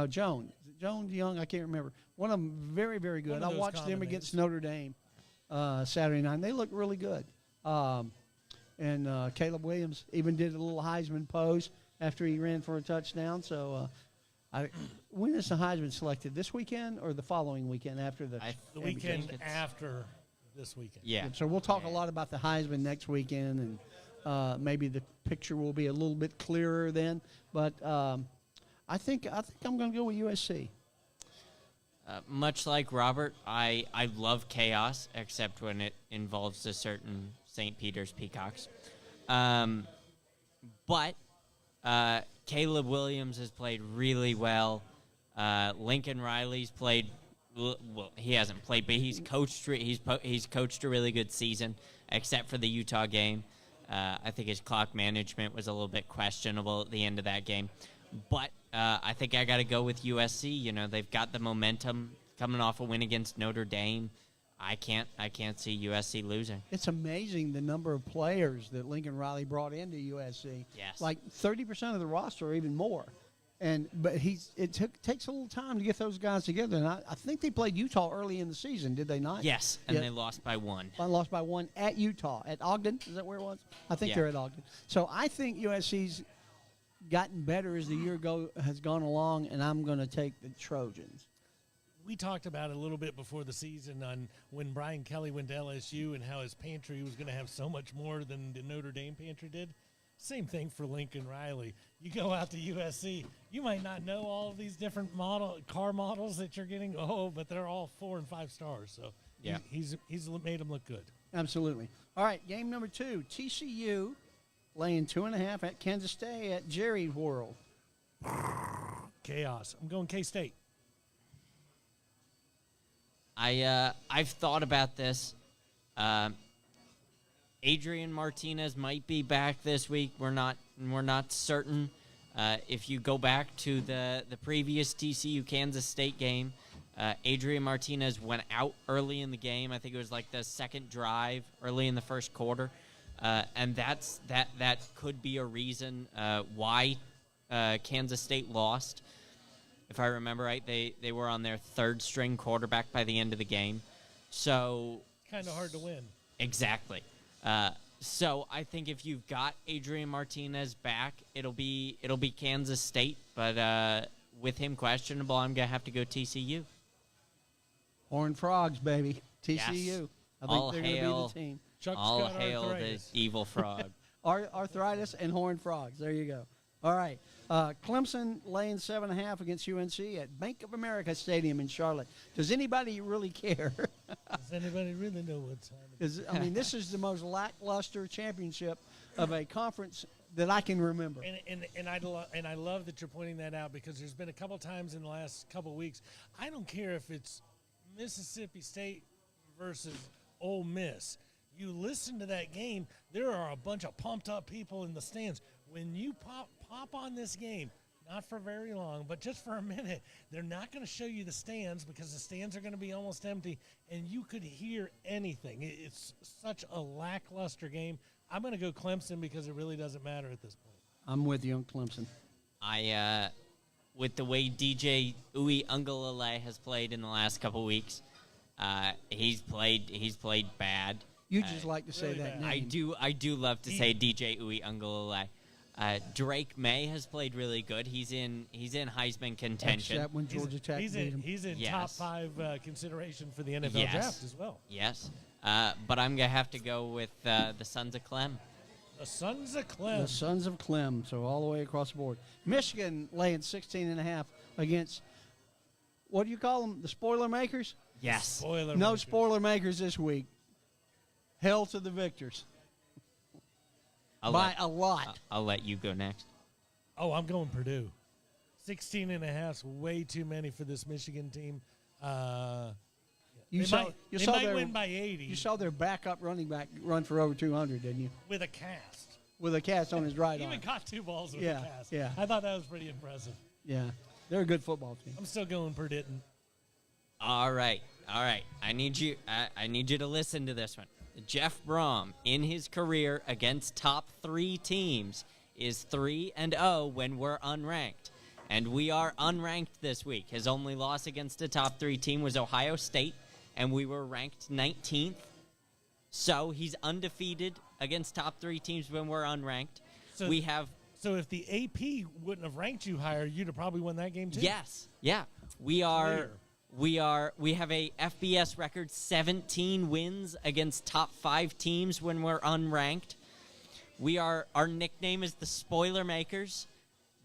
Jones. Jones Young, I can't remember. One of them very, very good. I watched them against Notre Dame Saturday night, and they look really good. And Caleb Williams even did a little Heisman pose after he ran for a touchdown. So when is the Heisman selected? This weekend or the following weekend after the weekend after this weekend. Yeah. So we'll talk a lot about the Heisman next weekend, and maybe the picture will be a little bit clearer then. But I think I'm going to go with USC. Much like Robert, I love chaos, except when it involves a certain St. Peter's Peacocks. But Caleb Williams has played really well. Lincoln Riley's played. Well, he hasn't played, but he's coached. He's coached a really good season, except for the Utah game. I think his clock management was a little bit questionable at the end of that game. But I think I got to go with USC. You know, they've got the momentum coming off a win against Notre Dame. I can't see USC losing. It's amazing the number of players that Lincoln Riley brought into USC. Yes. Like 30% of the roster, or even more. But takes a little time to get those guys together. And I think they played Utah early in the season, did they not? Yes, and they lost by 1. Lost by 1 at Utah. At Ogden, is that where it was? I think they're at Ogden. So I think USC's gotten better as the year has gone along, and I'm going to take the Trojans. We talked about it a little bit before the season on when Brian Kelly went to LSU and how his pantry was going to have so much more than the Notre Dame pantry did. Same thing for Lincoln Riley. You go out to USC, you might not know all of these different car models that you're getting. But they're all 4 and 5 stars. So yeah, he's made them look good. Absolutely. All right, game number 2, TCU laying 2.5 at Kansas State at Jerry World. Chaos. I'm going K-State. I've thought about this. Adrian Martinez might be back this week. We're not certain. If you go back to the previous TCU Kansas State game, Adrian Martinez went out early in the game. I think it was like the second drive early in the first quarter, and that could be a reason why Kansas State lost. If I remember right, they were on their 3rd string quarterback by the end of the game. So kind of hard to win. Exactly. So I think if you've got Adrian Martinez back, it'll be Kansas State. But with him questionable, I'm gonna have to go TCU. Horned Frogs, baby. TCU. Yes. I think they're going to be the team. Chuck's All got hail arthritis. the evil frog. Arthritis and Horned Frogs. There you go. All right. Clemson laying 7.5 against UNC at Bank of America Stadium in Charlotte. Does anybody really care? Does anybody really know what time? This is the most lackluster championship of a conference that I can remember. And I love that you're pointing that out because there's been a couple times in the last couple of weeks. I don't care if it's Mississippi State versus Ole Miss. You listen to that game, there are a bunch of pumped up people in the stands. When you pop on this game, not for very long, but just for a minute, they're not going to show you the stands because the stands are going to be almost empty, and you could hear anything. It's such a lackluster game. I'm going to go Clemson because it really doesn't matter at this point. I'm with you on Clemson. With the way DJ Uiagalelei has played in the last couple weeks, he's played bad. You just like to say really that bad. name. I do love to say DJ Uiagalelei. Drake May has played really good. He's in Heisman contention. Except when Georgia Tech He's beat in, him. he's in Yes. top 5 consideration for the NFL Yes. draft as well. Yes, but I'm gonna have to go with the Sons of Clem. The Sons of Clem. The Sons of Clem, so all the way across the board. Michigan laying 16.5 against, what do you call them, the spoiler makers? Yes. Spoiler No makers. spoiler makers this week. Hell to the victors. I'll By let, a lot. I'll let you go next. Oh, I'm going Purdue. 16.5 is way too many for this Michigan team. You They saw, might, you they saw might their, win by 80 you saw their backup running back run for over 200, didn't you? with a cast. With a cast on his right He arm. even caught 2 balls with Yeah, a cast. yeah. I thought that was pretty impressive. Yeah, they're a good football team. I'm still going Purdue. All right. I need you to listen to this one. Jeff Brom, in his career against top 3 teams, is 3-0 when we're unranked, and we are unranked this week. His only loss against a top 3 team was Ohio State, and we were ranked 19th. So he's undefeated against top 3 teams when we're unranked. So- We have So if the AP wouldn't have ranked you higher, you'd have probably won that game too. Yes. Yeah. We have a FBS record 17 wins against top 5 teams when we're unranked. Our nickname is the Spoiler Makers.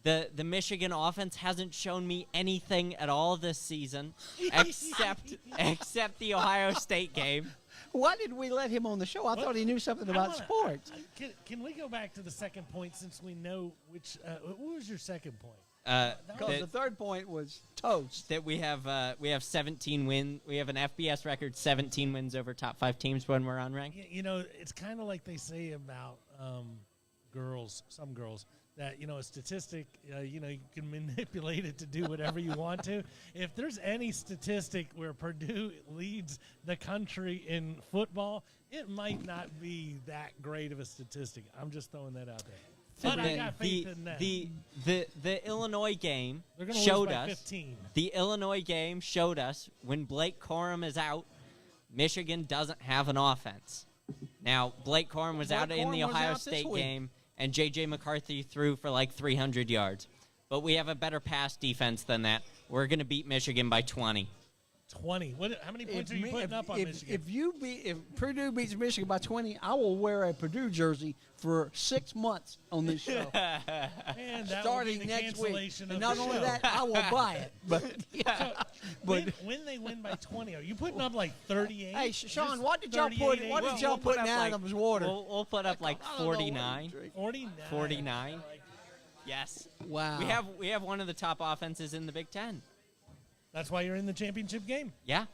The Michigan offense hasn't shown me anything at all this season except the Ohio State game. Why did we let him on the show? I thought he knew something about sports. Can we go back to the second point since we know which? What was your second point? Because the third point was toast. That we have 17 win. We have an FBS record 17 wins over top 5 teams when we're unranked. You know, it's kind of like they say about girls, some girls, that, you know, a statistic, you can manipulate it to do whatever you want to. If there's any statistic where Purdue leads the country in football, it might not be that great of a statistic. I'm just throwing that out there. But I got faith in that. The Illinois game They're gonna showed lose by us 15. the Illinois game showed us when Blake Corum is out, Michigan doesn't have an offense. Now Blake Corum was Blake out in the Corum was Ohio out this State week. game, and J.J. McCarthy threw for like 300 yards. But we have a better pass defense than that. We're going to beat Michigan by 20. 20. How many points are you putting up on Michigan? If Purdue beats Michigan by 20, I will wear a Purdue jersey for 6 months on this show. Man, that Starting will be the next week. cancellation And of not the only show. that, I will buy it. But When they win by 20, are you putting up like 38? hey, Sean, Just what did y'all 38, put? What did We'll y'all put in up like- Adams' water? We'll put up like I don't know what 49. to drink. 49. 49. Yes. Wow. We have one of the top offenses in the Big Ten. That's why you're in the championship game. Yeah.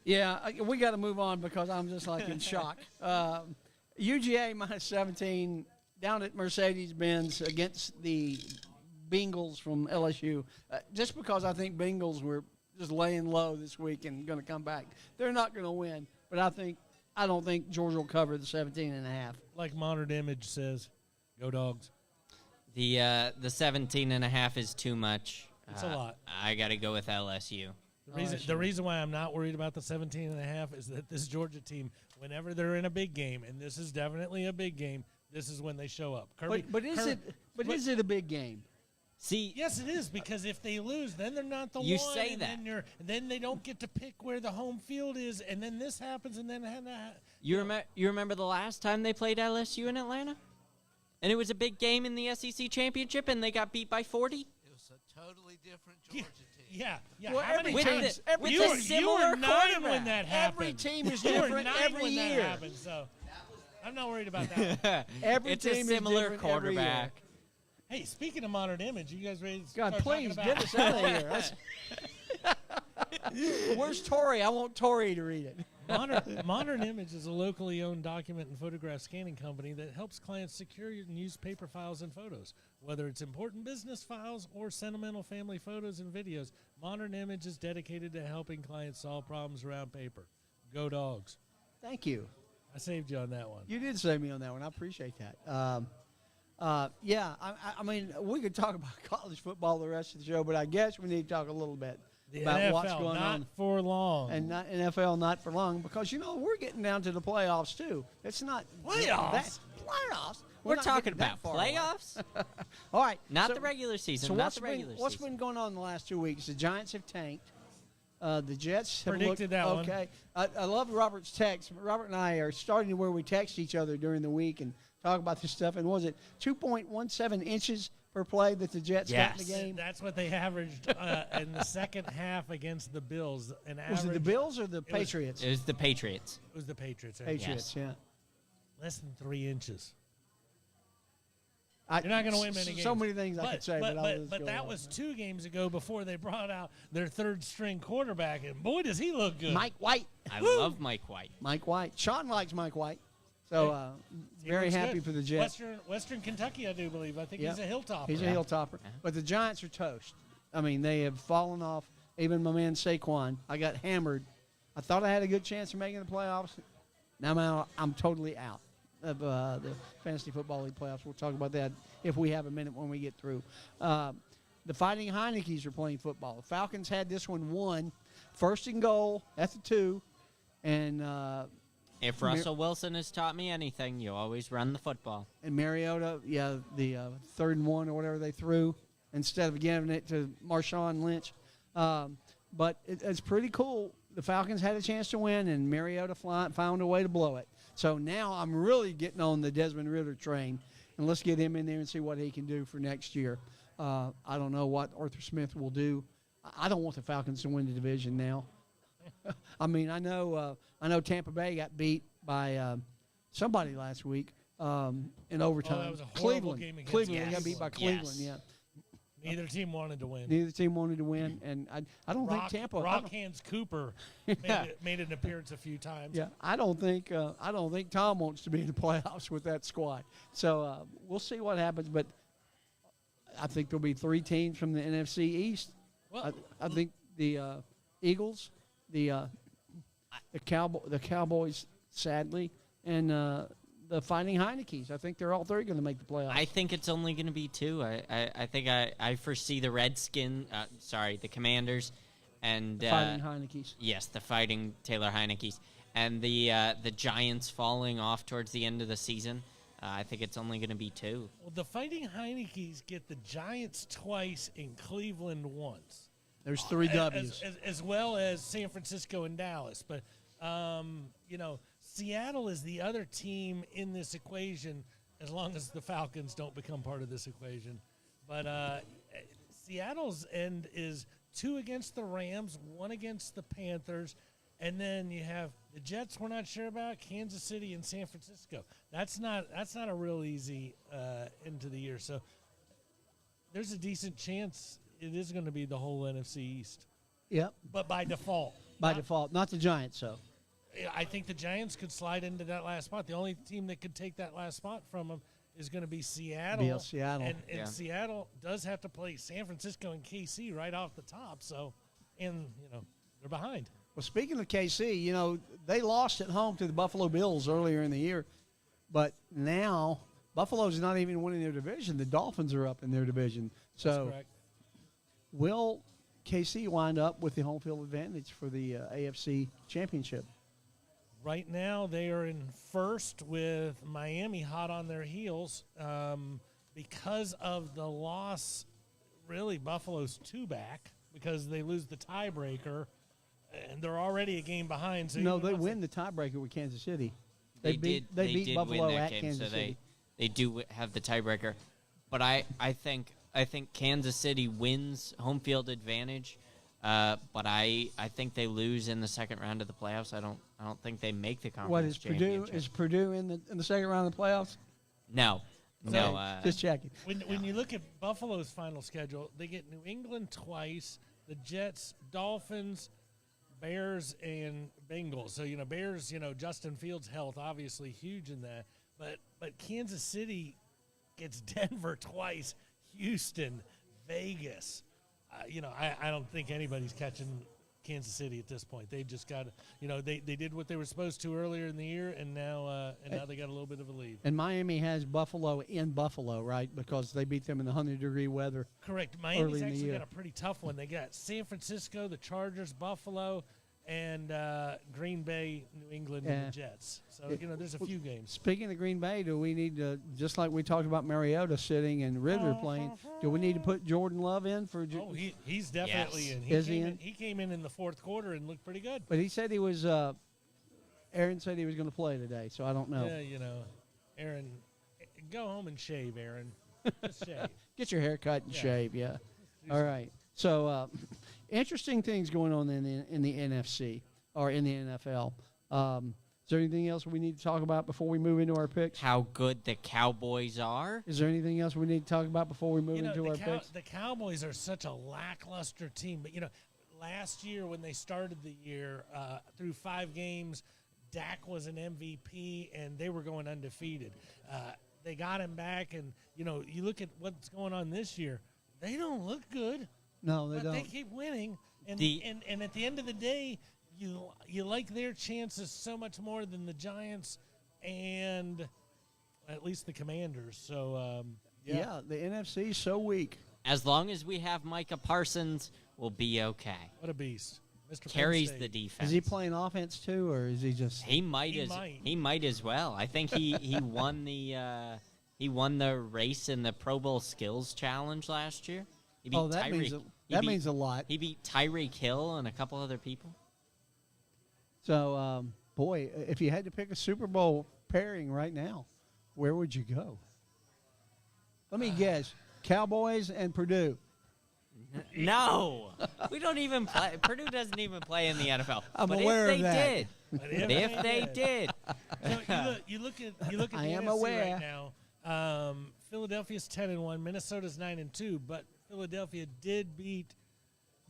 Yeah, we got to move on because I'm just like in shock. UGA minus 17 down at Mercedes-Benz against the Bengals from LSU. Just because I think Bengals were just laying low this week and going to come back. They're not going to win, but I don't think Georgia will cover the 17.5. Like Modern Image says, go Dogs. The 17.5 is too much. It's a lot. I got to go with LSU. The reason why I'm not worried about the 17.5 is that this Georgia team, whenever they're in a big game, and this is definitely a big game, this is when they show up. But is it a big game? See, Yes, it is, because if they lose, then they're not the You one. say and that. then they don't get to pick where the home field is, and then this happens, and then you remember the last time they played LSU in Atlanta? And it was a big game in the SEC championship, and they got beat by 40? It was a totally different Georgia team. Yeah. Well, How every many team- times? every you team- were, you similar were 9 when quarterback. that happened. Every team is You were different 9 every when year. That happened, so I'm not worried about that. Every It's team a is similar different every year. quarterback. Hey, speaking of Modern Image, you guys ready to God, start please talking get about us out of here. Where's Tori? I want Tori to read it. Modern Image is a locally owned document and photograph scanning company that helps clients secure and use paper files and photos. Whether it's important business files or sentimental family photos and videos, Modern Image is dedicated to helping clients solve problems around paper. Go Dogs. Thank you. I saved you on that one. You did save me on that one. I appreciate that. Yeah, I mean, we could talk about college football the rest of the show, but I guess we need to talk a little bit The about NFL, what's going not on. for long. And not NFL, not for long, because, we're getting down to the playoffs, too. It's not Playoffs? Playoffs? We're not talking getting that about far away. playoffs, All right. not so- the regular season. So not what's the regular what's season. been going on in the last 2 weeks? The Giants have tanked. The Jets have Predicted looked that one. okay. I love Robert's text. Robert and I are starting to where we text each other during the week and talk about this stuff. And was it 2.17 inches per play that the Jets got in the Yes. game? That's what they averaged in the second half against the Bills. Was it the average- Bills or the was- Patriots? It was the Patriots. It was the Patriots. Patriots, yeah. Less than 3 inches. I, You're not going to win many games. So many things I could say, but, I'll just but go that on. was 2 games ago before they brought out their third string quarterback, and boy, does he look good. Mike White. I love Mike White. Mike White. Sean likes Mike White. So He very looks happy good. for the Jets. Western Kentucky, I do believe. I think Yeah. he's a hilltopper. He's a hilltopper. Yeah. But the Giants are toast. I mean, they have fallen off. Even my man Saquon. I got hammered. I thought I had a good chance of making the playoffs. Now I'm totally out of the Fantasy Football League playoffs. We'll talk about that if we have a minute when we get through. The Fighting Heinekes are playing football. The Falcons had this one won. First and goal at the 2. And If Russell Wilson has taught me anything, you always run the football. and Mariota, the 3rd and 1 or whatever they threw instead of giving it to Marshawn Lynch. But it's pretty cool. The Falcons had a chance to win, and Mariota found a way to blow it. So now I'm really getting on the Desmond Ritter train, and let's get him in there and see what he can do for next year. I don't know what Arthur Smith will do. I don't want the Falcons to win the division now. I mean, I know Tampa Bay got beat by somebody last week in overtime. was a horrible Cleveland. game against Cleveland got Yes. beat by Yes. Cleveland. Yeah, Neither team wanted to win. neither team wanted to win, and I don't think Tampa. I Rock don't- Hands Cooper Yeah. made an appearance a few times. Yeah, I don't think Tom wants to be in the playoffs with that squad. So we'll see what happens, but I think there'll be 3 teams from the NFC East. Well, I think the Eagles, the Cowboys, sadly, and the Fighting Heinekes. I think they're all 3 going to make the playoffs. I think it's only going to be 2. I think I foresee the the Commanders, and the Fighting Heinekes. yes, the Fighting Taylor Heineke's, and the Giants falling off towards the end of the season. I think it's only going to be 2. well, the Fighting Heinekes get the Giants twice and Cleveland once. There's 3 W's. As well as San Francisco and Dallas. But, Seattle is the other team in this equation as long as the Falcons don't become part of this equation. But Seattle's end is 2 against the Rams, 1 against the Panthers, and then you have the Jets we're not sure about, Kansas City and San Francisco. That's not a real easy end to the year. So there's a decent chance it is going to be the whole NFC East. Yep, But by default. by Not- default. Not the Giants, though. I think the Giants could slide into that last spot. The only team that could take that last spot from them is going to be Seattle. Seattle. And Yeah. Seattle does have to play San Francisco and KC right off the top. So, and, they're behind. Well, speaking of KC, they lost at home to the Buffalo Bills earlier in the year, but now Buffalo's not even winning their division. The Dolphins are up in their division. That's So correct. will KC wind up with the home field advantage for the AFC Championship? Right now, they are in first with Miami hot on their heels because of the loss. Really, Buffalo's 2 back because they lose the tiebreaker, and they're already a game behind. So No, even they once win the tiebreaker with Kansas City. They beat did Buffalo win that at game, Kansas so City. they do have the tiebreaker. But I think Kansas City wins home field advantage. But I think they lose in the second round of the playoffs. I don't think they make the conference What is Purdue? championship. Is Purdue in the second round of the playoffs? No. Okay, just checking. When you look at Buffalo's final schedule, they get New England twice, the Jets, Dolphins, Bears, and Bengals. So Bears, Justin Fields' health obviously huge in that. But Kansas City gets Denver twice, Houston, Vegas. I don't think anybody's catching Kansas City at this point. They just got, they did what they were supposed to earlier in the year, and now they got a little bit of a lead. And Miami has Buffalo in Buffalo, right? Because they beat them in the 100-degree weather. Correct. early Miami's in the actually year. got a pretty tough one. They got San Francisco, the Chargers, Buffalo, and Green Bay, New England, and the Jets. So, there's a few games. Speaking of Green Bay, do we need to, just like we talked about Mariota sitting and Ritter playing, do we need to put Jordan Love in for? Oh, he's definitely Yes. in. Is he in? He came in the fourth quarter and looked pretty good. But he said he was. Aaron said he was going to play today, so I don't know. Yeah, Aaron, go home and shave, Aaron. Just shave. Get your hair cut and Yeah. shave, yeah. All right. So interesting things going on in the NFC or in the NFL. Is there anything else we need to talk about before we move into our picks? How good the Cowboys are. Is there anything else we need to talk about before we move into our picks? The Cowboys are such a lackluster team. But, last year when they started the year, through 5 games, Dak was an MVP, and they were going undefeated. They got him back, and, you look at what's going on this year, they don't look good. No, they But don't. they keep winning, and The- and at the end of the day, you like their chances so much more than the Giants and at least the Commanders. So yeah, the NFC is so weak. As long as we have Micah Parsons, we'll be okay. what a beast, Mr. Penn Carries State. the defense. Is he playing offense too, or is he just? He might He might. as well. I think he won the race in the Pro Bowl Skills Challenge last year. He beat Oh, that Tyreek. means he that beat- means a lot. He beat Tyreek Hill and a couple other people. So, boy, if you had to pick a Super Bowl pairing right now, where would you go? Let me guess: Cowboys and Purdue. No, we don't even play. Purdue doesn't even play in the NFL. I'm but aware if of they that. did, but if they did, So you look at the I am NFC aware. right now. Philadelphia's 10-1, Minnesota's 9-2, but Philadelphia did beat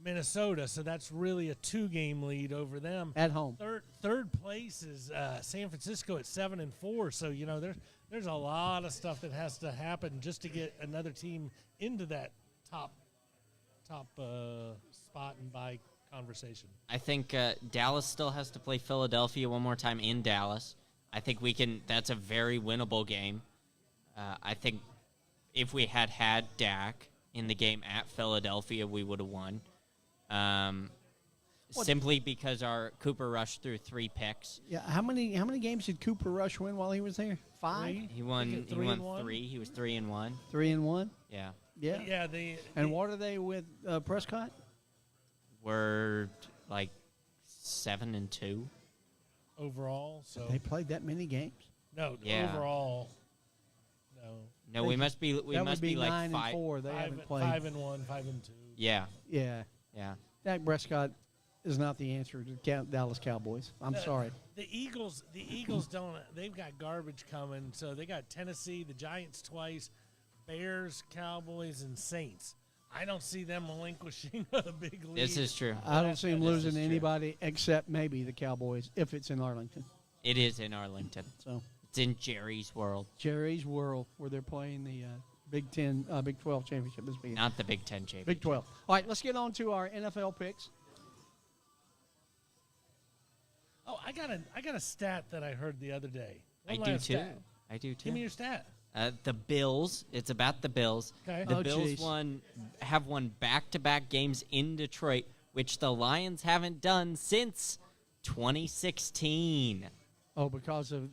Minnesota, so that's really a 2-game lead over them. At home. Third place is San Francisco at 7-4. So there's a lot of stuff that has to happen just to get another team into that top spot and by conversation. I think Dallas still has to play Philadelphia one more time in Dallas. I think we can. That's a very winnable game. I think if we had Dak in the game at Philadelphia, we would have won. Simply because our Cooper Rush threw 3 picks. Yeah. How many games did Cooper Rush win while he was there? 5, Three. He won. Think He it 3-1? won 3. He was 3-1. 3-1. Yeah, Yeah. Yeah, And what are they with Prescott? we're like 7-2. overall. So They played that many games. no, Yeah. overall, no. No, we must be. We that must would be like 9 and 4. They haven't played. 5-1, 5-2. Yeah, Yeah. yeah. Dak Prescott is not the answer to Dallas Cowboys. I'm sorry. The Eagles don't. They've got garbage coming. So they got Tennessee, the Giants twice, Bears, Cowboys, and Saints. I don't see them relinquishing a big lead. This is true. I don't see him This losing is to true. anybody except maybe the Cowboys if it's in Arlington. It is in Arlington. So It's in Jerry's world, Jerry's World, where they're playing the Big 12 championship this weekend. not the Big Ten championship. Big 12. All right, let's get on to our NFL picks. Oh, I got a stat that I heard the other day. I One do last too. stat. I do too. Give me your stat. The Bills. It's about the Bills. Okay. The Oh, Bills jeez. have won back-to-back games in Detroit, which the Lions haven't done since 2016. Oh, because of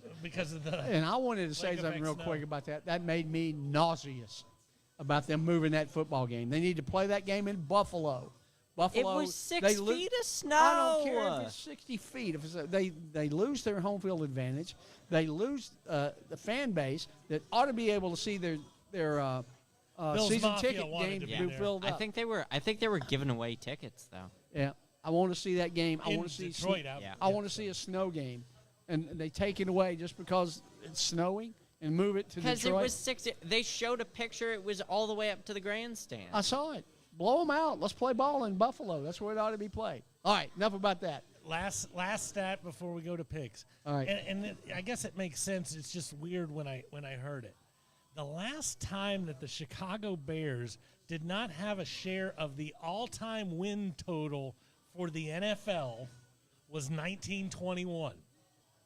The and I wanted to say Lake something effect real snow. quick about that. That made me nauseous about them moving that football game. They need to play that game in Buffalo. Buffalo. It was 6 they lo- feet of snow. I don't care if it's 60 feet. If it's they lose their home field advantage, they lose the fan base that ought to be able to see their Bills season Mafia ticket wanted game to to be be there. filled I up. think they were giving away tickets though. Yeah, I want to see that game. I in want to see Detroit out. Yeah. I want to see a snow game, and they take it away just because it's snowing and move it to Because it Detroit. was 6. They showed a picture. It was all the way up to the grandstand. I saw it. Blow them out. Let's play ball in Buffalo. That's where it ought to be played. All right, enough about that. Last stat before we go to picks. All right. I guess it makes sense. It's just weird when I heard it. The last time that the Chicago Bears did not have a share of the all-time win total for the NFL was 1921.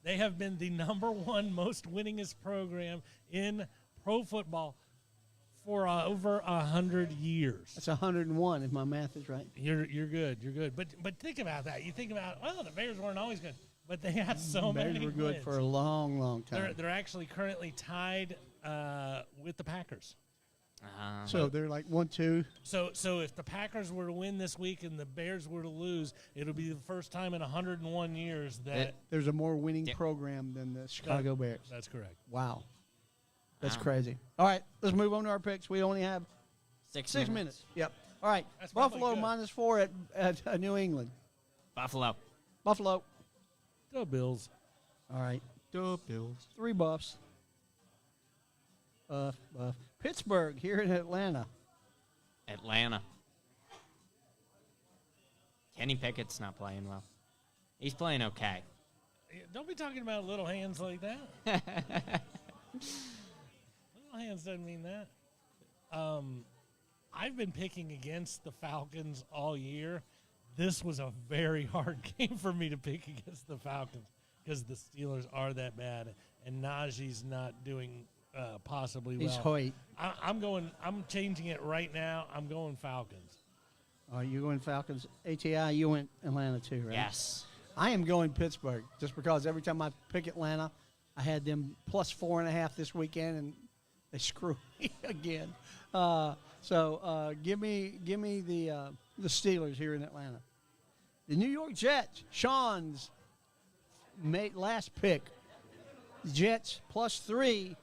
They have been the number one most winningest program in pro football for over 100 years. That's 101 if my math is right. You're good. You're good. But think about that. You think about, well, the Bears weren't always good, but they had so Bears many were good wins. for a long, long time. They're actually currently tied with the Packers. So they're like 1-2. So if the Packers were to win this week and the Bears were to lose, it'll be the first time in 101 years that There's a more winning program than the Chicago Bears. that's correct. Wow. That's Wow. crazy. All right, let's move on to our picks. We only have 6 6 minutes. Yep. All right, That's probably Buffalo good. -4 at New England. Buffalo. Buffalo. Go Bills. All right. Go Bills. 3 buffs. Pittsburgh here in Atlanta. Atlanta. Kenny Pickett's not playing well. He's playing okay. Don't be talking about little hands like that. Little hands doesn't mean that. I've been picking against the Falcons all year. This was a very hard game for me to pick against the Falcons because the Steelers are that bad, and Najee's not doing possibly well. He's Hoyt. I'm changing it right now. I'm going Falcons. You going Falcons? ATI, you went Atlanta too, right? Yes. I am going Pittsburgh just because every time I pick Atlanta, I had them +4.5 this weekend, and they screw me again. So give me the Steelers here in Atlanta. The New York Jets, Sean's last pick. Jets +3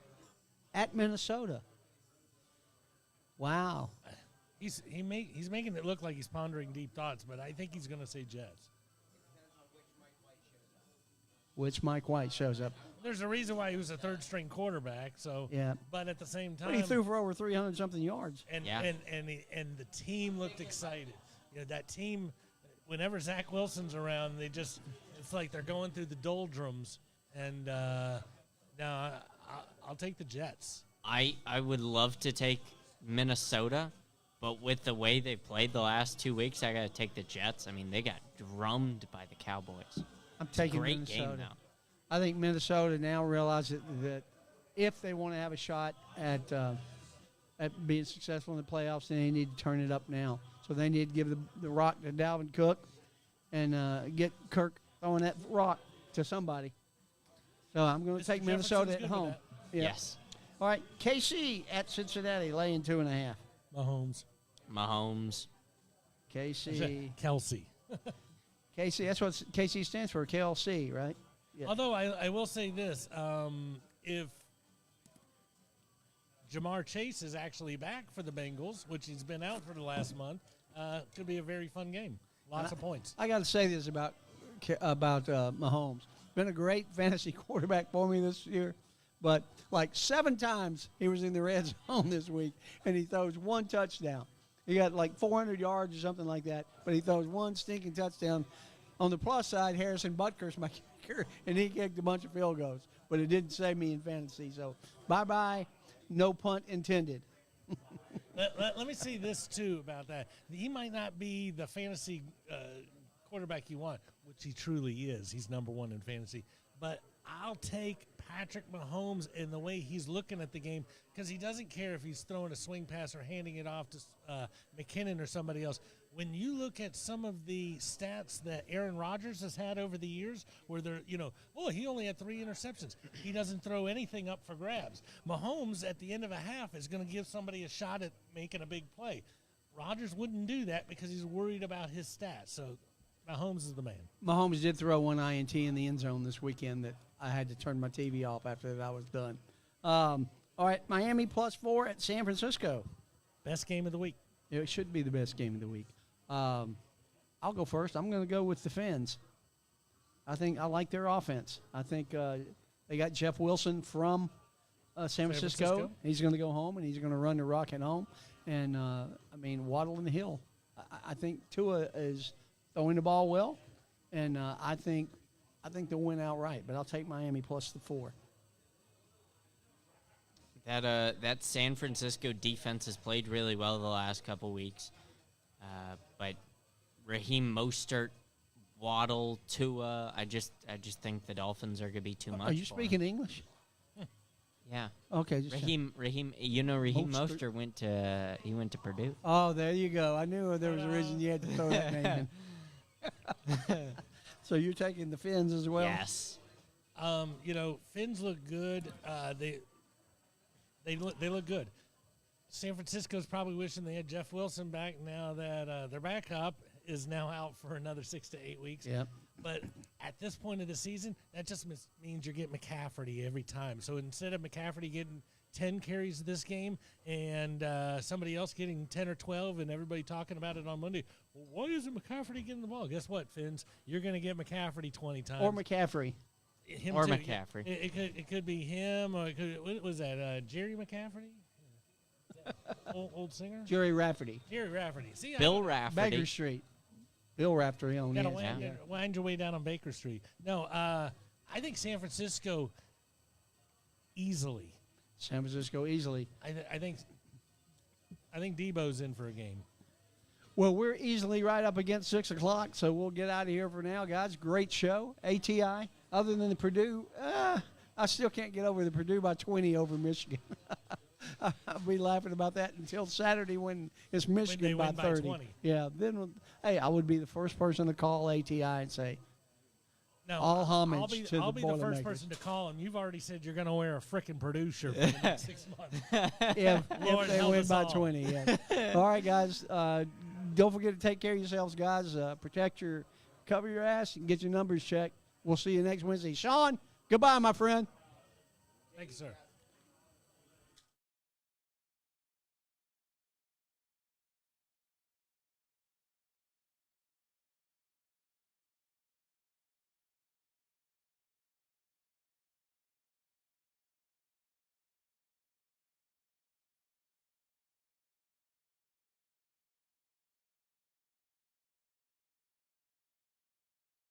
at Minnesota. Wow. He's making it look like he's pondering deep thoughts, but I think he's going to say Jets. Which Mike White shows up. There's a reason why he was a third-string quarterback. So, Yeah. But at the same time, But he threw for over 300-something yards. and Yeah. and the team looked excited. You know, that team, whenever Zach Wilson's around, it's like they're going through the doldrums. And no, I'll take the Jets. I would love to take Minnesota, but with the way they played the last 2 weeks, I got to take the Jets. I mean, they got drummed by the Cowboys. I'm taking Great Minnesota. game now. I think Minnesota now realizes that if they want to have a shot at being successful in the playoffs, then they need to turn it up now. So they need to give the rock to Dalvin Cook and get Kirk throwing that rock to somebody. So I'm going to Mr. take Minnesota Jefferson's at good with home. that. Yeah. Yes. All right, KC at Cincinnati, laying 2.5. Mahomes. Mahomes. KC. Kelsey. KC, that's what KC stands for, KLC, right? Yeah. Although I will say this, if Jamar Chase is actually back for the Bengals, which he's been out for the last month, could be a very fun game. Lots of points. I got to say this about Mahomes. Been a great fantasy quarterback for me this year, but like 7 times he was in the red zone this week, and he throws 1 touchdown. He got like 400 yards or something like that, but he throws 1 stinking touchdown. On the plus side, Harrison Butker's my kicker, and he kicked a bunch of field goals, but it didn't save me in fantasy. So bye-bye, no punt intended. Let me say this, too, about that. He might not be the fantasy quarterback you want, which he truly is. He's number 1 in fantasy. But I'll take Patrick Mahomes in the way he's looking at the game because he doesn't care if he's throwing a swing pass or handing it off to McKinnon or somebody else. When you look at some of the stats that Aaron Rodgers has had over the years where they're, he only had 3 interceptions. He doesn't throw anything up for grabs. Mahomes, at the end of a half, is going to give somebody a shot at making a big play. Rodgers wouldn't do that because he's worried about his stats. So Mahomes is the man. Mahomes did throw 1 INT in the end zone this weekend that I had to turn my TV off after that was done. All right, Miami +4 at San Francisco. Best game of the week. It should be the best game of the week. I'll go first. I'm going to go with the Fins. I think I like their offense. I think they got Jeff Wilson from San Francisco. He's going to go home, and he's going to run the rock at home. And, Waddle and Hill. I think Tua is throwing the ball well, and I think they'll win outright. But I'll take Miami +4. That San Francisco defense has played really well the last couple weeks, but Raheem Mostert, Waddle, Tua. I just think the Dolphins are going to be too much. Are you for speaking 'em. English? Yeah. Okay. Just Raheem, Raheem Mostert. Mostert went to Purdue. Oh, there you go. I knew there was a reason you had to throw that name in. So you're taking the Fins as well? Yes. Fins look good. They look good. San Francisco's probably wishing they had Jeff Wilson back now that their backup is now out for another 6 to 8 weeks. Yep. But at this point of the season, that just means you're getting McCaffrey every time. So instead of McCaffrey getting 10 carries this game and somebody else getting 10 or 12 and everybody talking about it on Monday, well, why isn't McCaffrey getting the ball? Guess what, Fins? You're going to get McCaffrey 20 times. Or McCaffrey. Him Or too. McCaffrey. It could be him, or what was that? Jerry McCaffrey, old singer. Jerry Rafferty. Jerry Rafferty. See, Bill Baker Rafferty. Street. Bill Rafferty on Got to it. wind your way down on Baker Street. No, I think San Francisco easily. San Francisco easily. I think Debo's in for a game. Well, we're easily right up against 6 o'clock, so we'll get out of here for now, guys. Great show. ATI. Other than the Purdue, I still can't get over the Purdue by 20 over Michigan. I'll be laughing about that until Saturday when it's Michigan by win by 30. 20. Yeah, then, hey, I would be the first person to call ATI and say, No, all homage to I'll the be the first Boilermakers. person to call him. You've already said you're going to wear a frickin' Purdue shirt for the next 6 months. if Lord they help win us by all. 20. Yeah. All right, guys. Don't forget to take care of yourselves, guys. Cover your ass and get your numbers checked. We'll see you next Wednesday. Sean, goodbye, my friend. Thank you, sir.